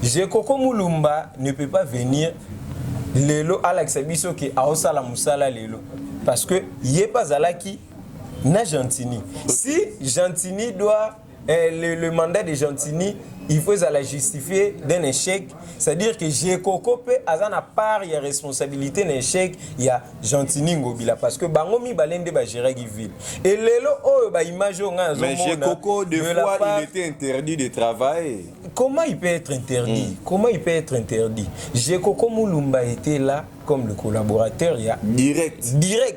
[SPEAKER 1] Jekoko Mulumba ne peut pas venir lelo Alex Abiso qui a osala musala lelo parce que yé pas alaki na Gentini. Si Gentini doit le mandat de Gentini, il faut la justifier d'un échec. C'est-à-dire que Jekoko peut avoir une part de responsabilité d'un échec, il y a Gentini Ngobila. Parce que Bangomi Balende ba gérer ville. Et lelo oh ba image
[SPEAKER 2] mais Jekoko deux fois il était interdit de travailler.
[SPEAKER 1] Comment il peut être interdit? Comment il peut être interdit? Jekoko Mulumba était là comme le collaborateur, il y a direct,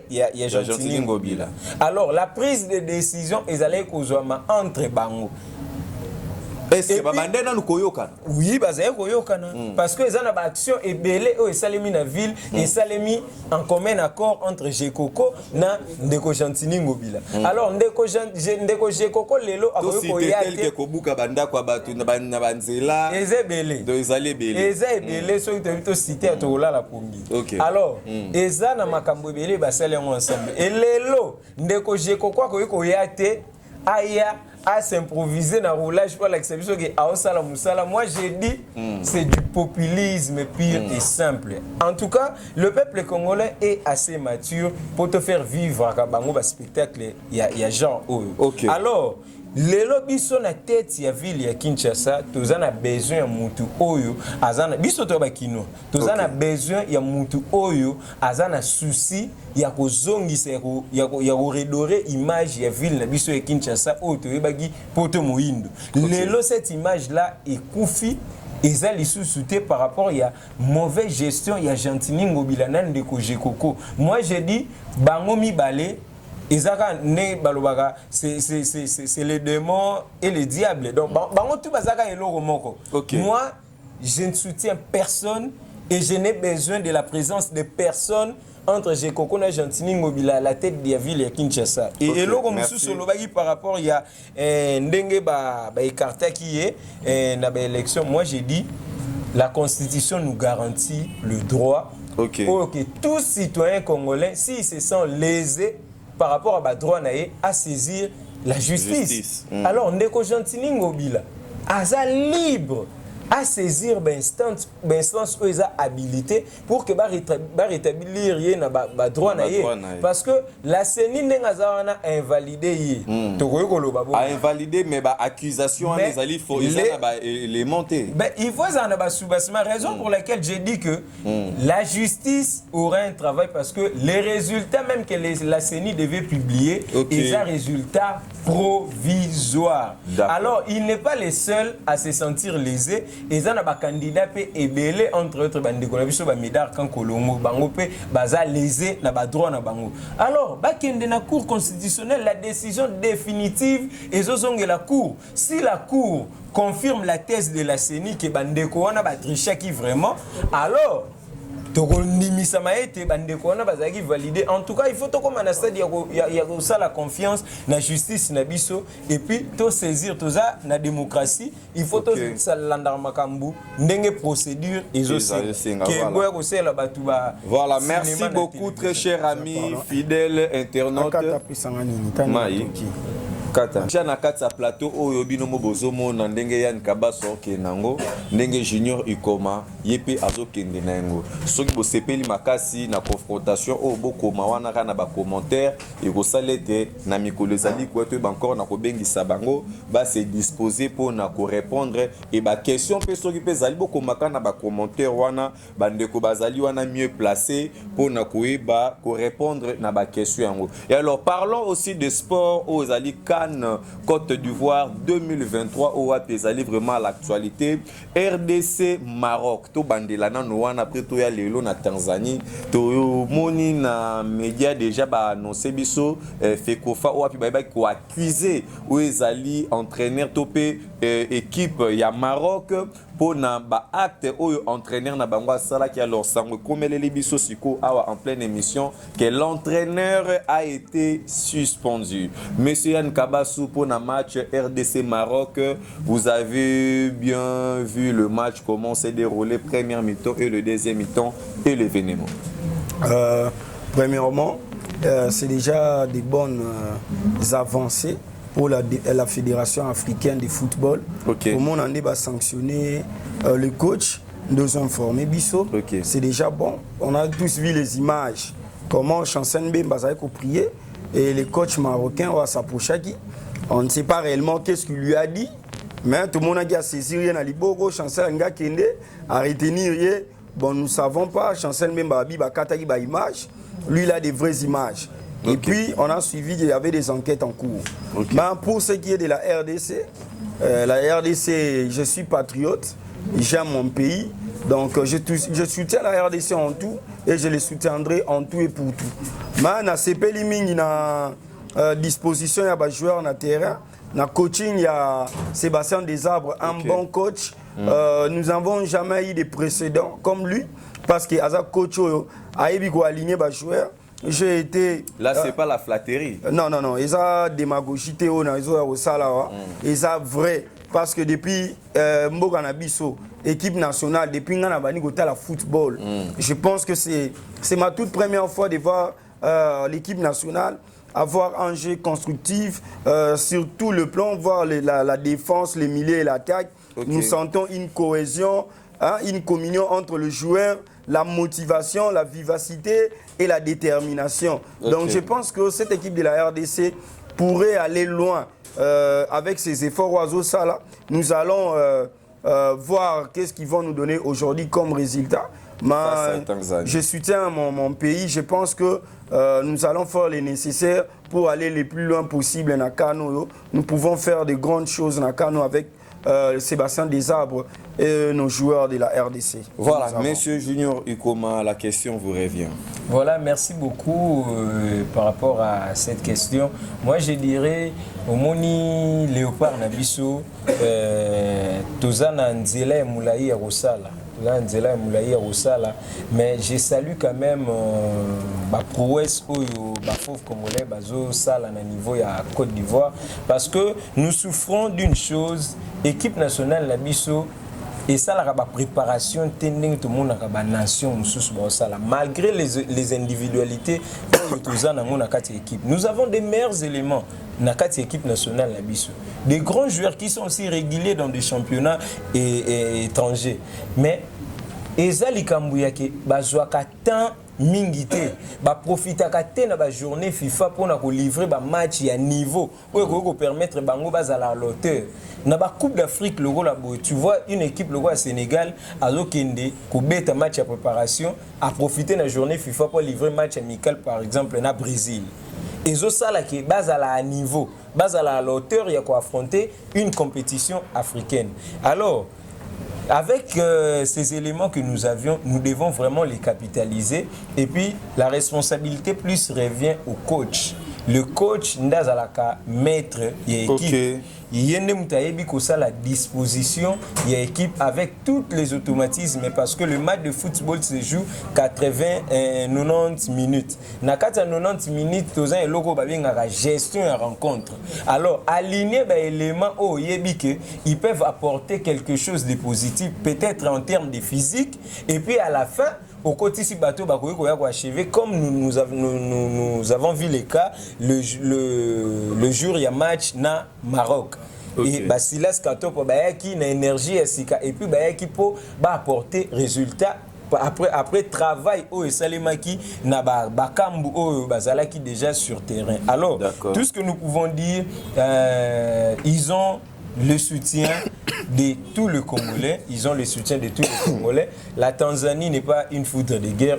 [SPEAKER 1] il y a Gentini Ngobila. Alors la prise de décision est allée entre Bango.
[SPEAKER 2] Est-ce que nous koyokana?
[SPEAKER 1] Oui, parce que les actions et belé et salemi na ville et salemi en commun accord entre Jekoko na Ndeko Gentini Ngobila. Alors Ndeko Jekoko lelo
[SPEAKER 2] tel que kobuka banda kwa batu na banzela
[SPEAKER 1] ezebele ezebele so to cité à tola la pongi. Alors eza na makambo belé basale ensemble et lelo Ndeko Jekoko ko yate aya à s'improviser dans le roulage pour l'exception que Aosala Moussala. Moi j'ai dit c'est du populisme pur et simple. En tout cas, le peuple congolais est assez mature pour te faire vivre un spectacle. Il y a genre. Alors, les lobbies sont la tête de la ville de Kinshasa. Tous en a besoin de Moutou Oyo. Biso to bakino. Tous en a besoin de Moutou Oyo. Azana souci. Il y a ko zongi seko. Il y a ko redorer image de la ville de biso de Kinshasa. Oto ebagi poto moindo. Lelo cette image là est koufi. Et ça les sous-souté par rapport il y a mauvaise gestion. Il y a Gentini Ngobila nan de Jekoko. Moi j'ai dit bangomi balé. C'est le démon et le diable. Donc, moi, je ne soutiens personne et je n'ai besoin de la présence de personne entre Jekoko et Gentini Ngobila à la tête de la ville de Kinshasa. Et là, comme nous par rapport, il y a Ndenge écarté qui est dans l'élection. Moi, j'ai dit, la Constitution nous garantit le droit pour que tout citoyen congolais, s'il se sent lésé par rapport à droit à saisir la justice. Alors, Ndeko Gentini Ngobila, Aza libre à saisir l'instance où ils ont habilité pour que rétablir rien droit parce que la CENI n'a invalidé
[SPEAKER 2] a invalidé mais accusation il faut les monter
[SPEAKER 1] il faut sous-bassement raison pour laquelle j'ai dit que la justice aurait un travail parce que les résultats même que la CENI devait publier ils ont résultats provisoires. Alors il n'est pas les seuls à se sentir lésés. Ils ont des candidats et belé entre autres bandeko na biso ba Médard kan Kolongo bango pe baza lésé na ba droit na bango. Alors ba kende na cour constitutionnelle la décision définitive et zozonge la cour. Si la cour confirme la thèse de la CENI que bandeko wana ba tricher qui vraiment alors en tout cas, il faut comme un stade, il y a ça la confiance, la justice, la biso, et puis tout saisir tout ça, la démocratie. Il faut tout ça l'andarmakambu, n'engue procédure et aussi.
[SPEAKER 2] Voilà, merci beaucoup, très cher ami, fidèle internaute. Déjà na kati plateau oyo binomo bozomo na ndenge ya nkabaso kenango ndenge junior ikoma yepe azokende na yango soki bosepeli makasi na confrontation oyo bokoma wana kana ba commentaire ekosalete na mikolo ezali kweto ba encore na kobengisa bango ba se disposer pour na ko répondre et ba question pe soki pe zali bokoma kana ba commentaire wana bandeko bazali wana mieux placé pour na koeba ko répondre na ba question yango. Et alors parlons aussi de sport aux ali Côte d'Ivoire 2023 au Wapezali vraiment à l'actualité. RDC Maroc to bandelana no wana après to ya lelo na Tanzanie to moni na média déjà ba annoncé biso Fekofa o api ba ko accuser ou ezali entraîneur topé équipe ya Maroc pour na ba acte ou entraîneur na bango sala qui alors sango komeleli biso siko awa en pleine émission que l'entraîneur a été suspendu. Monsieur Yann Kabassou pour un match RDC Maroc, vous avez bien vu le match comment s'est déroulé, première mi-temps et le deuxième mi-temps et l'événement.
[SPEAKER 5] Premièrement, c'est déjà des bonnes avancées pour la Fédération africaine de football. Au monde en va sanctionner le coach, nous informer Bissot. C'est déjà bon. On a tous vu les images, comment Chancen Bemba a prié et le coach marocain va s'approcher. On ne sait pas réellement qu'est-ce qu'il lui a dit, mais tout le monde a dit à saisir rien à Libogo, Chancel Nga Kende, à retenir rien. Bon, nous ne savons pas, Chancel Mbemba Biba Katagi ba image, lui il a des vraies images. Et puis on a suivi, il y avait des enquêtes en cours. Mais pour ce qui est de la RDC, je suis patriote, j'aime mon pays, donc je soutiens la RDC en tout et je les soutiendrai en tout et pour tout. Mais na CP Liming na disposition, il y a des joueurs dans le terrain. Dans le coaching, il y a Sébastien Desarbres, un bon coach. Nous n'avons jamais eu de précédents comme lui. Parce que Azak coach a aligné les joueurs. J'ai été.
[SPEAKER 2] Là, ce n'est pas la flatterie.
[SPEAKER 5] Non. Ils ont démagogie, ils ont ils ont vrai. Parce que depuis Mbogana Bisso, équipe nationale, depuis que la football, je pense que c'est ma toute première fois de voir l'équipe nationale avoir un jeu constructif sur tout le plan, voir la défense, les milieux et l'attaque. Nous sentons une cohésion, une communion entre le joueur, la motivation, la vivacité et la détermination. Donc je pense que cette équipe de la RDC pourrait aller loin avec ces efforts oiseaux ça là. Nous allons voir qu'est-ce qu'ils vont nous donner aujourd'hui comme résultat. Je soutiens mon pays. Je pense que nous allons faire le nécessaire pour aller le plus loin possible dans Kano. Nous pouvons faire de grandes choses dans Kano avec
[SPEAKER 3] Sébastien Desarbres et nos joueurs de la RDC.
[SPEAKER 2] Voilà, Monsieur Junior Ikoma, la question vous revient.
[SPEAKER 1] Voilà, merci beaucoup par rapport à cette question. Moi, je dirais, au Moni Léopard Nabiso, Tozana Nzela et Moulaï Arosala. Mais je salue quand même la prouesse congolais bazo sala na niveau ya Côte d'Ivoire parce que nous souffrons d'une chose, équipe nationale Nabiso et ça la préparation tending tout le monde na nation malgré les individualités nous avons des meilleurs éléments na kati équipe nationale Nabiso, des grands joueurs qui sont aussi réguliers dans des championnats étrangers, mais ezali kambuyake bazwaka temps mingité ba profitaka te na ba journée FIFA pour na ko livrer ba match ya niveau pour permettre bango bazala à l'auteur na ba Coupe d'Afrique le rôle là tu vois une équipe le roi Sénégal azokende ko beta match à préparation à profiter na journée FIFA pour livrer match amical par exemple na Brésil et ça là qui bazala à niveau bazala à l'auteur il y a quoi affronter une compétition africaine. Alors avec ces éléments que nous avions, nous devons vraiment les capitaliser. Et puis, la responsabilité plus revient au coach. Le coach, Ndazalaka, maître, il y a équipe. Il y a la disposition, il y a équipe avec tous les automatismes parce que le match de football se joue 90 minutes. Dans 90 minutes, il y a la gestion et la rencontre. Alors, aligner les éléments ils peuvent apporter quelque chose de positif, peut-être en termes de physique, et puis à la fin, au côté si bateau achevé comme nous avons vu les cas le jour il y a match na Maroc. Okay. Et Basilas Katopo qui na énergie et puis qui peut apporter résultat après travail et salemaki na bakambu bazalaki déjà sur terrain. Alors tout ce que nous pouvons dire ils ont le soutien de tous les Congolais, La Tanzanie n'est pas une foudre de guerre.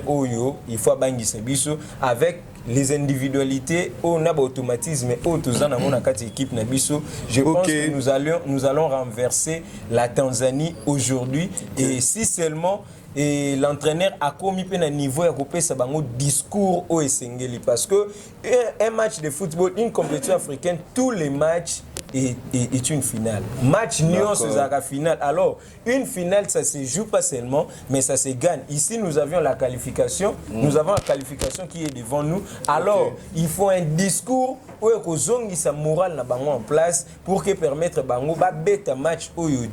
[SPEAKER 1] Il faut bangi Sabiso avec les individualités, on a automatisme et équipe Nabiso. Je pense que nous allons renverser la Tanzanie aujourd'hui. Et si seulement l'entraîneur a commis un niveau à couper sa discours au Essengeli parce que un match de football, une compétition africaine, tous les matchs est une finale. Match nuance à la finale. Alors, une finale, ça se joue pas seulement, mais ça se gagne. Ici, nous avions la qualification. Nous avons la qualification qui est devant nous. Alors, il faut un discours où sa morale en place pour que permettre bango ba bête match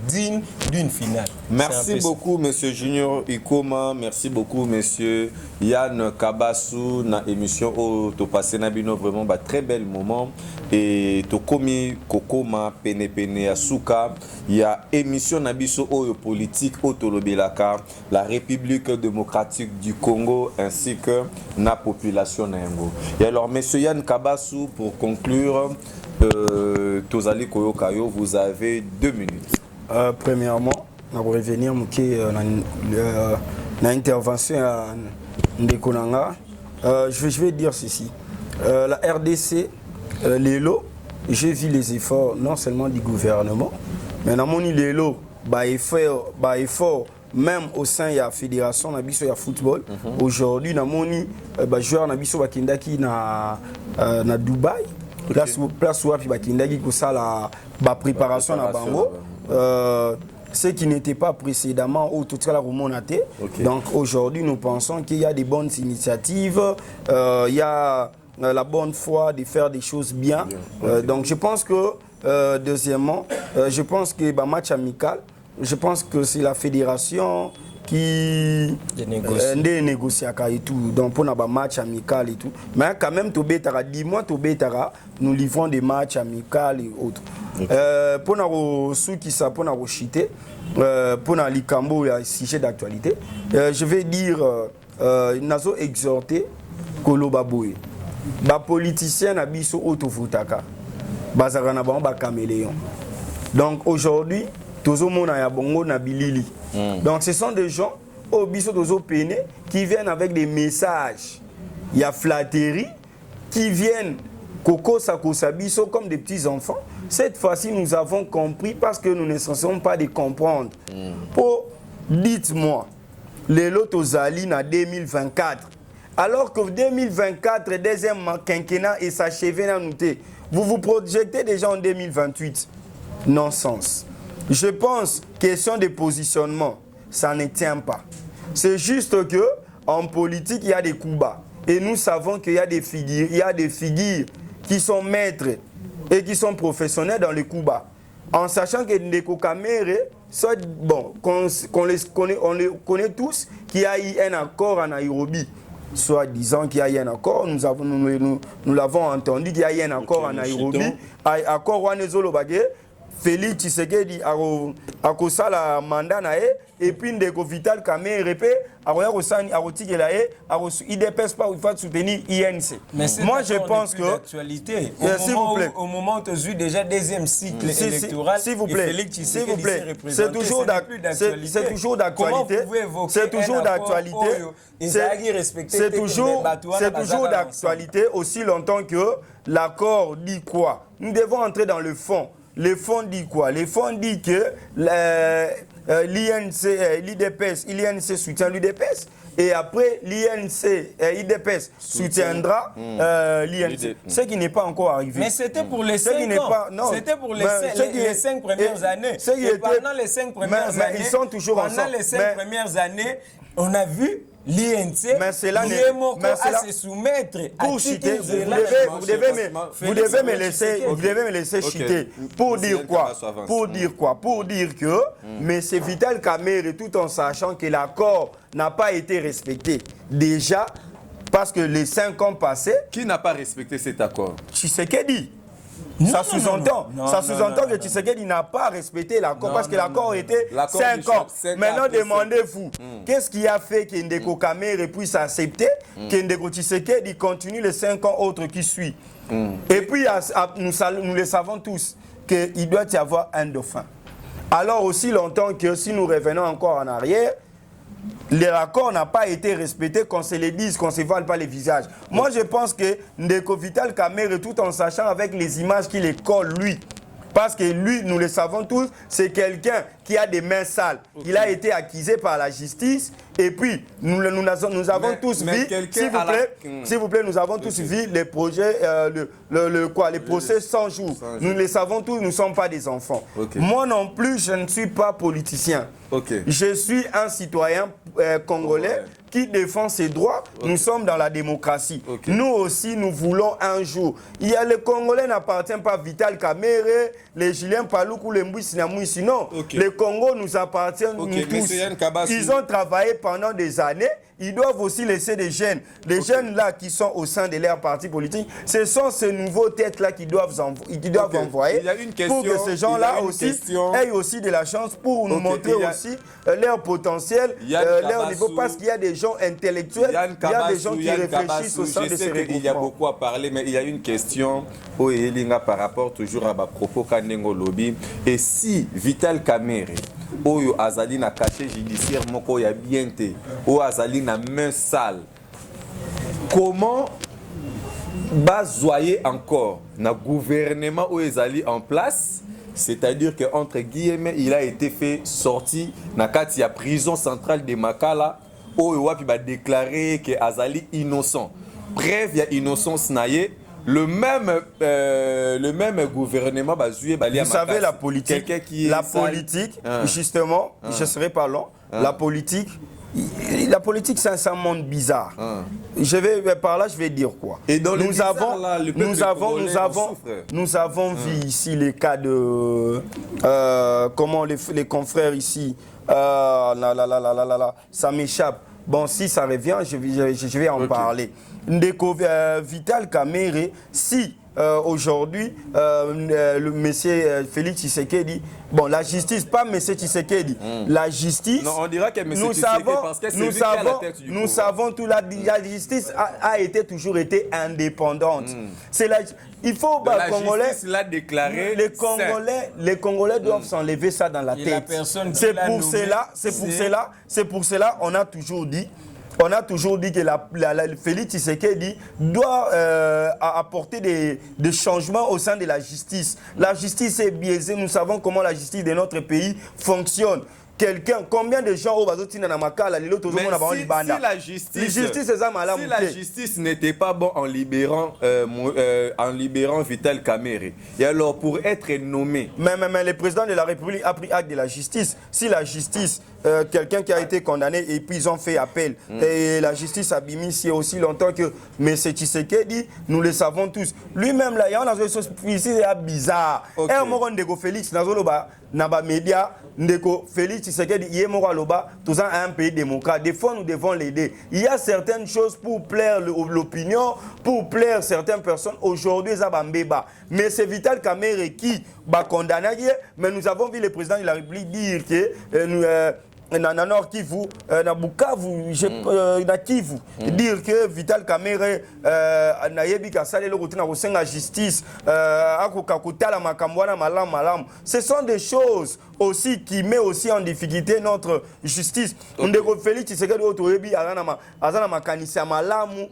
[SPEAKER 1] digne d'une finale.
[SPEAKER 2] Merci beaucoup, Monsieur Junior Ikoma. Merci beaucoup, Monsieur Yann Kabassou. Na émission au to passé nabino vraiment très bel moment et to komi kokoma pene pene asuka. Il y a émission nabiso au politique autolobelaka la République démocratique du Congo ainsi que la population nango. Et alors, Monsieur Yann Kabassou, pour conclure, Tozali Koyokayo, vous avez 2 minutes.
[SPEAKER 3] Premièrement, je vais revenir à l'intervention de Ndekonanga. Je vais dire ceci. La RDC, l'élo, j'ai vu les efforts non seulement du gouvernement, mais dans mon l'élo, effort même au sein de la fédération de football. Aujourd'hui, dans mon joueur Bakindaki na Dubaï. Place où Bakindaki pour ça la préparation na bango. Ce qui n'était pas précédemment au total remonté. Donc aujourd'hui, nous pensons qu'il y a des bonnes initiatives, il y a la bonne foi de faire des choses bien. Donc je pense que, deuxièmement, je pense que match amical, je pense que c'est la fédération qui négocie et tout. Donc pour un match amical et tout. Mais quand même, dis-moi, nous livrons des matchs amicaux et autres. Pour ceux qui savent, pour nous chiter, pour nous likambo, il y a un sujet d'actualité. Je vais dire, nous avons exhorté Koloba Boye. Les politiciens sont autofutaka. Bazarana ba caméléon. Donc aujourd'hui, tous les gens na bongo na bilili. Donc ce sont des gens au biso tozo peiné qui viennent avec des messages. Il y a flatterie qui viennent Coco Sakosabiso comme des petits enfants. Cette fois-ci, nous avons compris parce que nous ne cessons pas de comprendre. Dites-moi, les lotos Aline en 2024. Alors que 2024, deuxième quinquennat est s'achevé dans nous. Vous vous projetez déjà en 2028. Non-sens. Je pense, question de positionnement, ça ne tient pas. C'est juste que en politique, il y a des coups bas. Et nous savons qu'il y a des figures, qui sont maîtres et qui sont professionnels dans les coups bas. En sachant que Ndeko Kamere, bon, on les connaît tous, qu'il y a eu un accord en Nairobi. Soit disant qu'il y a eu un accord, nous l'avons entendu qu'il y a eu un accord en Nairobi. Accord Wanezolo Bagé, Félix Tshisekedi a kosala mandat nae et puis Ndeko Vital Kamerhe répé a IDPS pas il faut soutenir INC.
[SPEAKER 1] Moi je pense que l'actualité au moment où tu as eu déjà deuxième cycle électoral,
[SPEAKER 3] s'il vous plaît,
[SPEAKER 1] s'il vous plaît,
[SPEAKER 3] c'est toujours d'actualité. C'est toujours d'actualité. C'est toujours d'actualité aussi longtemps que l'accord dit quoi. Nous devons entrer dans le fond. Le fonds dit quoi? Le fonds dit que l'INC soutient l'UDPS et après l'IDPS soutiendra l'INC. Ce qui n'est pas encore arrivé.
[SPEAKER 1] Mais c'était pour les 5 ans. C'était pour les 5 premières années. Et pendant les 5 premières années,
[SPEAKER 3] ils sont toujours ensemble.
[SPEAKER 1] Pendant les 5 premières années, on a vu l'INC à se soumettre
[SPEAKER 3] pour chiter. Vous devez me laisser chiter. Pour dire quoi? Pour dire que M. Vital Kamerhe, tout en sachant que l'accord n'a pas été respecté déjà, parce que les 5 ans passés...
[SPEAKER 2] Qui n'a pas respecté cet accord?
[SPEAKER 3] Tshisekedi. Ça sous-entend que Tshisekedi n'a pas respecté l'accord parce que l'accord était 5 ans. Maintenant, demandez-vous, qu'est-ce qui a fait que Ndeko Kamere puisse accepter que Ndeko Tshisekedi continue les 5 ans autres qui suivent? Et puis, nous le savons tous qu'il doit y avoir un dauphin. Alors, aussi longtemps que si nous revenons encore en arrière, l'accord n'a pas été respecté, qu'on se le dise, qu'on ne se voile pas les visages. Moi, je pense que Ndeko Vital Kamerhe, tout en sachant avec les images qu'il les colle, lui, parce que lui, nous le savons tous, c'est quelqu'un qui a des mains sales. Il a été accusé par la justice et puis nous avons tous vu, s'il vous plaît, nous avons tous vu les projets, les procès 100 jours. Nous le savons tous, nous ne sommes pas des enfants. Moi non plus, je ne suis pas politicien. Je suis un citoyen congolais qui défend ses droits. Nous sommes dans la démocratie. Nous aussi, nous voulons un jour. Le Congolais n'appartient pas à Vital Kamerhe, les Julien Paloukou, les Mbouissi Namouissi. Non, le Congo nous appartient nous tous. Ils ont travaillé pendant des années. Ils doivent aussi laisser des jeunes. Les jeunes là qui sont au sein de leur parti politique, ce sont ces nouveaux têtes là qui doivent envoyer pour que ces gens-là aussi aient aussi de la chance pour nous montrer aussi leur potentiel, leur niveau, parce qu'il y a des gens intellectuels, il y a des gens qui réfléchissent au sein de ces regroupements.
[SPEAKER 2] Il y a beaucoup à parler, mais il y a une question par rapport toujours à ma propos Kandengo Lobby. Et si Vital Kamerhe Oyo azali na cachet judiciaire moko ya bien te, o azali na main sale, comment bazoyer encore na gouvernement ou ezali en place, c'est-à-dire que entre guillemets il a été fait sortir na kati ya prison centrale de Makala, oyo wapi ba déclarer que azali innocent, preuve ya innocence naye. Le même gouvernement
[SPEAKER 3] vous savez la politique, justement, je serai pas long, la politique c'est un monde bizarre. Je vais dire quoi. Et dans nous avons vu ici les cas de comment les confrères ici ça m'échappe. Bon, si ça revient, je vais en parler. Ndeko Vital Kamerhe, si aujourd'hui le monsieur Félix Tshisekedi, bon, la justice, pas monsieur Tshisekedi, la justice,
[SPEAKER 2] non, on dira que monsieur
[SPEAKER 3] nous savons tout, la justice a toujours été indépendante. C'est il faut les Congolais doivent s'enlever ça dans la tête. C'est pour cela on a toujours dit on a toujours dit que Félix Tshisekedi doit apporter des changements au sein de la justice. La justice est biaisée, nous savons comment la justice de notre pays fonctionne. Combien de gens au Bazotina Namakala,
[SPEAKER 2] si la justice n'était pas bon en libérant Vital Kamerhe, et alors pour être nommé.
[SPEAKER 3] Mais le président de la République a pris acte de la justice. Si la justice, quelqu'un qui a été condamné et puis ils ont fait appel, et la justice a bimi ici aussi longtemps que M. Tshisekedi, nous le savons tous. Lui-même là, il y a une chose bizarre. Et un moment de Félix, Naba Média, Ndeko Félix Tshisekedi, Yemora Loba, tout ça un pays démocrate. Des fois, nous devons l'aider. Il y a certaines choses pour plaire l'opinion, pour plaire certaines personnes. Aujourd'hui, ça va mbeba. Mais c'est Vital Kamerhe qui va condamner. Mais nous avons vu le président de la République dire que na Nord Kivu, na Bukavu, na Kivu, dire que Vital Kamerhe na yebi kasale le route na kosenga justice, akokakutala makambwana malam. Ce sont des choses aussi qui met aussi en difficulté notre justice. Ndeko Félix Tshisekedi otoyebi azana makanisi malamu.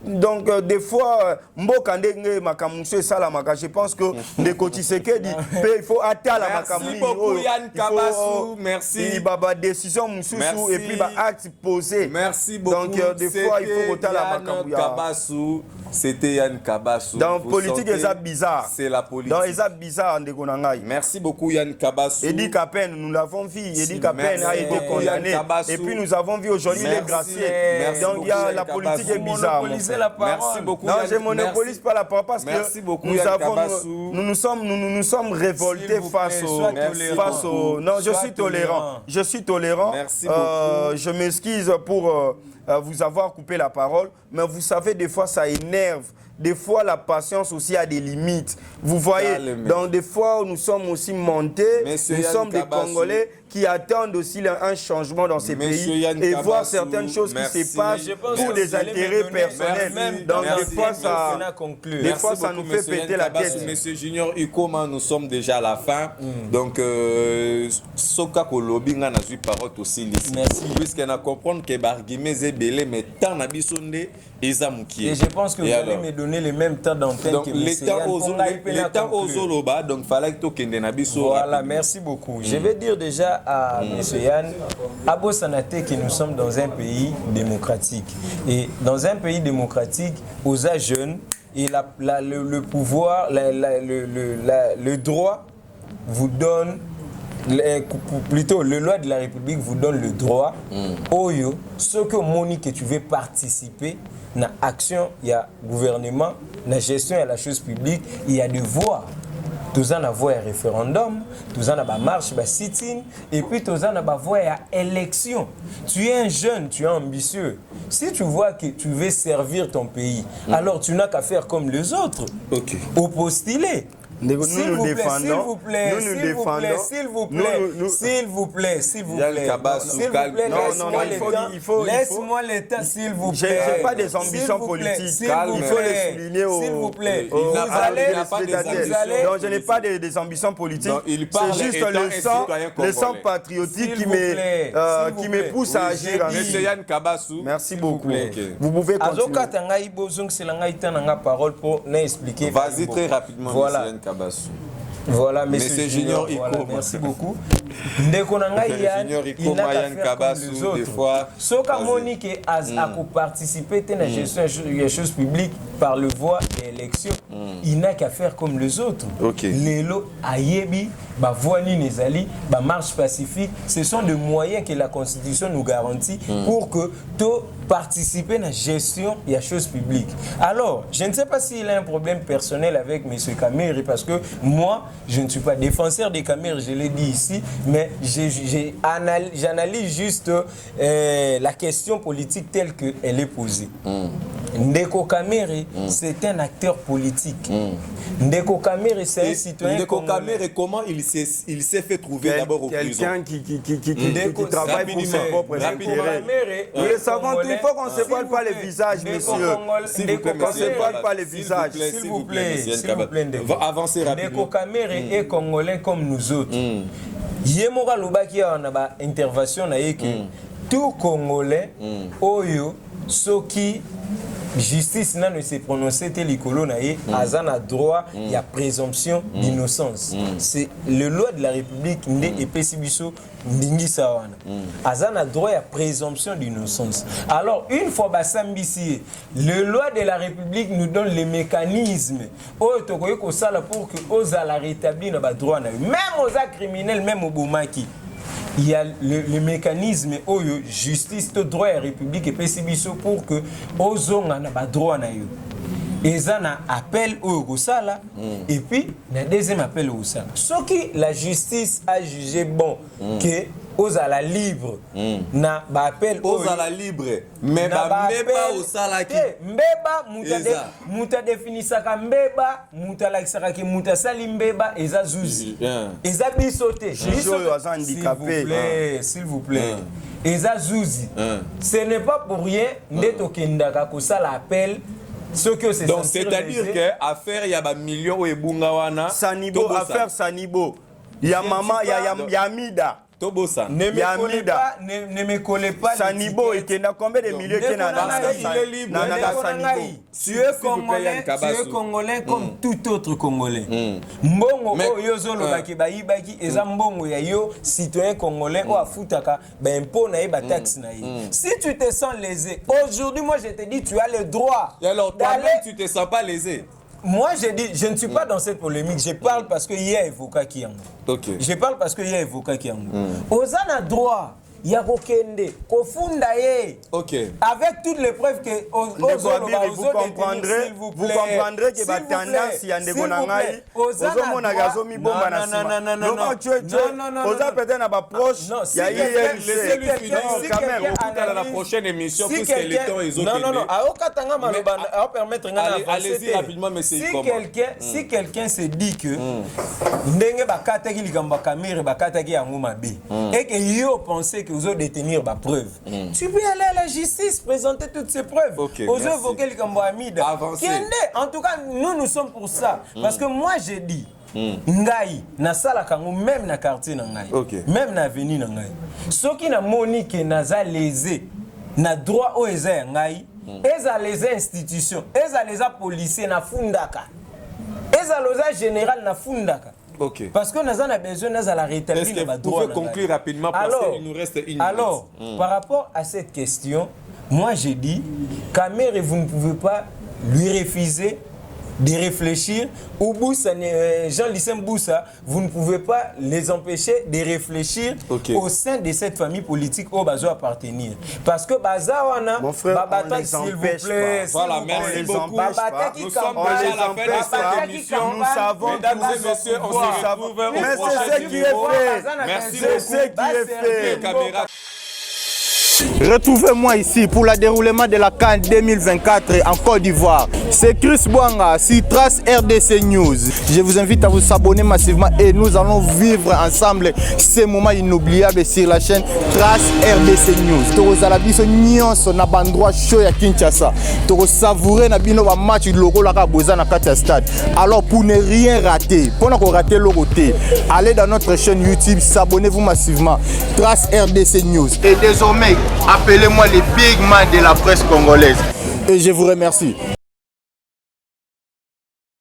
[SPEAKER 3] Donc des fois mboka ndenge makamuso sala maka, je pense que Ndeko Tshisekedi il faut atala makamu.
[SPEAKER 2] Merci beaucoup Yann Kabassou, merci.
[SPEAKER 3] Baba décision mususu et puis ba acte posé.
[SPEAKER 2] Merci beaucoup.
[SPEAKER 3] Donc des fois il faut atala makamu.
[SPEAKER 2] Kabassou, c'était Yann Kabassou.
[SPEAKER 3] Dans politique c'est bizarre.
[SPEAKER 2] C'est la politique.
[SPEAKER 3] Dans ça bizarre Ndeko Nangai.
[SPEAKER 2] Merci beaucoup Yann Kabassou.
[SPEAKER 3] Edi Kapen, nous l'avons vu. Edi Kapen a été condamné. Et puis nous avons vu aujourd'hui les graciers. Donc il y a la politique est bizarre.
[SPEAKER 2] Merci beaucoup.
[SPEAKER 3] Non, je monopolise pas la parole parce que nous nous sommes révoltés face au. Non, je suis tolérant. Je suis tolérant.
[SPEAKER 2] Merci beaucoup.
[SPEAKER 3] Je m'excuse pour vous avoir coupé la parole, mais vous savez, des fois ça énerve. Des fois, la patience aussi a des limites. Vous voyez, donc des fois, nous sommes aussi montés. Nous sommes des Congolais qui attendent aussi un changement dans ces pays et voir certaines choses qui se passent pour des intérêts personnels. Donc des fois, ça nous fait péter la tête.
[SPEAKER 2] Monsieur Junior Ikoma, nous sommes déjà à la fin. Donc, Soka Kolobi n'a eu parole aussi ici. Puisqu'on a compris que Barguimé est belé, mais tant n'abisonde et Zamouki.
[SPEAKER 1] Et je pense que vous allez me donner le même temps d'antenne que
[SPEAKER 2] le temps aux Zoloba, donc fallait que tu n'abisso.
[SPEAKER 1] Voilà, merci beaucoup. Je vais dire déjà à M. Yann, Abo Sanate, que nous sommes dans un pays démocratique. Et dans un pays démocratique, aux jeunes, et le pouvoir, le droit vous donne, plutôt le loi de la République vous donne le droit, Oyo, ce que Monique, que tu veux participer, dans l'action, il y a gouvernement, dans la gestion, il y a la chose publique, il y a des voix. Tous en avoir un référendum, tous en avoir marche, sit-in, et puis tous en avoir élection. Tu es un jeune, tu es ambitieux. Si tu vois que tu veux servir ton pays, alors tu n'as qu'à faire comme les autres. Ou postuler.
[SPEAKER 3] Nous nous défendons.
[SPEAKER 1] S'il vous plaît. Laisse-moi le temps, s'il vous plaît.
[SPEAKER 3] Je n'ai pas des ambitions politiques. Il faut les souligner.
[SPEAKER 1] S'il vous plaît.
[SPEAKER 3] Donc je n'ai pas des ambitions politiques. C'est juste le sang patriotique qui me pousse à agir.
[SPEAKER 2] Monsieur Yann Kabassou.
[SPEAKER 3] Merci beaucoup. Vous pouvez continuer.
[SPEAKER 2] Vas-y très rapidement,
[SPEAKER 1] voilà. Voilà, monsieur Junior Iko, merci beaucoup.
[SPEAKER 2] Junior Iko, Yann Kabassou, des fois.
[SPEAKER 1] Soka Monique a participé à la gestion des choses publiques par le voie des élections. Il n'a qu'à faire comme les autres. Lélo, Ayebi, Voini Nezali, marche pacifique, ce sont des moyens que la Constitution nous garantit pour que tu participes à la gestion des choses publiques. Alors, je ne sais pas s'il a un problème personnel avec M. Kamerhe, parce que moi, je ne suis pas défenseur des Kamerhe, je l'ai dit ici, mais j'analyse juste la question politique telle qu'elle est posée. Ndeko Kamerhe, c'est un acteur politique. Ndeko Kamerhe, c'est un citoyen.
[SPEAKER 2] Ndeko Kamerhe, comment il s'est fait trouver d'abord au prison?
[SPEAKER 3] Quelqu'un qui travaille pour ses propres intérêts. Nous le savons, il faut qu'on ne se voile pas les visages, monsieur. Qu'on ne se voile pas les visages.
[SPEAKER 1] S'il vous plaît.
[SPEAKER 2] Avancez rapidement.
[SPEAKER 1] Ndeko Kamerhe est congolais comme nous autres. Yemora Lubaki a une intervention tout Congolais, oyo, soki justice n'a ne se prononcé tel likolo na ye, azana droit, il y a présomption d'innocence. C'est le loi de la République et Pessibiso ndingi sawana. Azana droit, il y a présomption d'innocence. Alors, une fois basambisi, le loi de la République nous donne les mécanismes pour que osala rétablir nos droits, même aux criminels, même aux boumaki. Il y a le mécanisme où justice, tout droit et république et PCBISO pour que aux hommes n'ont pas droit na yo. Et ça na appel au sala et puis le deuxième appel au sala. Ce qui la justice a jugé bon que aux à la libre na ba appel
[SPEAKER 2] aux à la libre mais ba mbeba au sala ki
[SPEAKER 1] mbeba muta definisaka mbeba muta lakisaka ki muta sali mbeba eza zuzi eza bisote s'il vous plaît eza zuzi ce n'est pas pour rien ndeto kendaka ko sala appel.
[SPEAKER 2] Donc c'est-à-dire que affaire il y a ba millions et bungawana
[SPEAKER 3] Sanibo affaire Sanibo il y a maman il y a Mida
[SPEAKER 2] Tobosa.
[SPEAKER 1] Ne me collez pas.
[SPEAKER 3] Sanibo, il y a combien de milliers qui sont
[SPEAKER 1] dans tu es congolais comme tout autre congolais. Mbongo yozolo baki baki eza mbongo ya yo citoyen congolais ou afutaka ben impôt na ba taxe na yi. Si tu te sens lésé, aujourd'hui moi je te dis tu as le droit.
[SPEAKER 2] Et alors toi-même tu te sens pas lésé?
[SPEAKER 1] Moi, je ne suis pas dans cette polémique. Je parle parce qu'il y a avocat qui en
[SPEAKER 2] okay.
[SPEAKER 1] Je parle parce qu'il y a avocat qui en Ozana droit. Il y a Kokende, Kofundaye.
[SPEAKER 2] Ok.
[SPEAKER 1] Avec toutes les preuves que
[SPEAKER 3] vous comprendrez que la tendance y a des bonangaï.
[SPEAKER 2] La prochaine émission, puisque les temps ils ont allez-y rapidement, mais c'est
[SPEAKER 1] si quelqu'un se dit que ndenge bakataki likambo kamere bakataki yango mabe et que yo pensez que vous allez détenir ma preuve. Tu peux aller à la justice, présenter toutes ces preuves. Aux évoquer les Amida. En tout cas, nous sommes pour ça. Parce que moi, j'ai dit, Ngai, na sala kango, même na quartier na Ngai, même na avenue na Ngai. Ceux qui na monique na za lésé, na droit au eza Ngai, eza les institutions, eza les policiers na fundaka, eza les général na fundaka.
[SPEAKER 2] Okay.
[SPEAKER 1] Parce que nous avons besoin de la rétablir.
[SPEAKER 2] Est-ce que vous pouvez conclure rapidement parce qu'il nous reste une minute.
[SPEAKER 1] Alors, par rapport à cette question, moi j'ai dit, Kamere, vous ne pouvez pas lui refuser de réfléchir. Ou Boussa, Jean-Lycée Boussa, vous ne pouvez pas les empêcher de réfléchir au sein de cette famille politique au Bazo appartenir. Parce que Bazawana, Babata, s'il vous plaît.
[SPEAKER 2] Voilà, merci beaucoup.
[SPEAKER 1] Nous sommes déjà à la fin de cette émission.
[SPEAKER 3] Nous savons,
[SPEAKER 2] mesdames et messieurs, on se retrouve au prochain numéro. Merci beaucoup.
[SPEAKER 3] C'est ce qui est fait.
[SPEAKER 2] Caméra.
[SPEAKER 4] Retrouvez-moi ici pour le déroulement de la CAN 2024 en Côte d'Ivoire. C'est Chris Bouanga sur Trace RDC News. Je vous invite à vous abonner massivement et nous allons vivre ensemble ces moments inoubliables sur la chaîne Trace RDC News. Toros alabiso nyonso na bandroit show ya Kinshasa. Toros savourer na bino ba match logo la kaboza na katia stade. Alors pour ne rien rater, pour ne rater le côté, allez dans notre chaîne YouTube, abonnez-vous massivement Trace RDC News. Et désormais appelez-moi les big man de la presse congolaise. Et je vous remercie.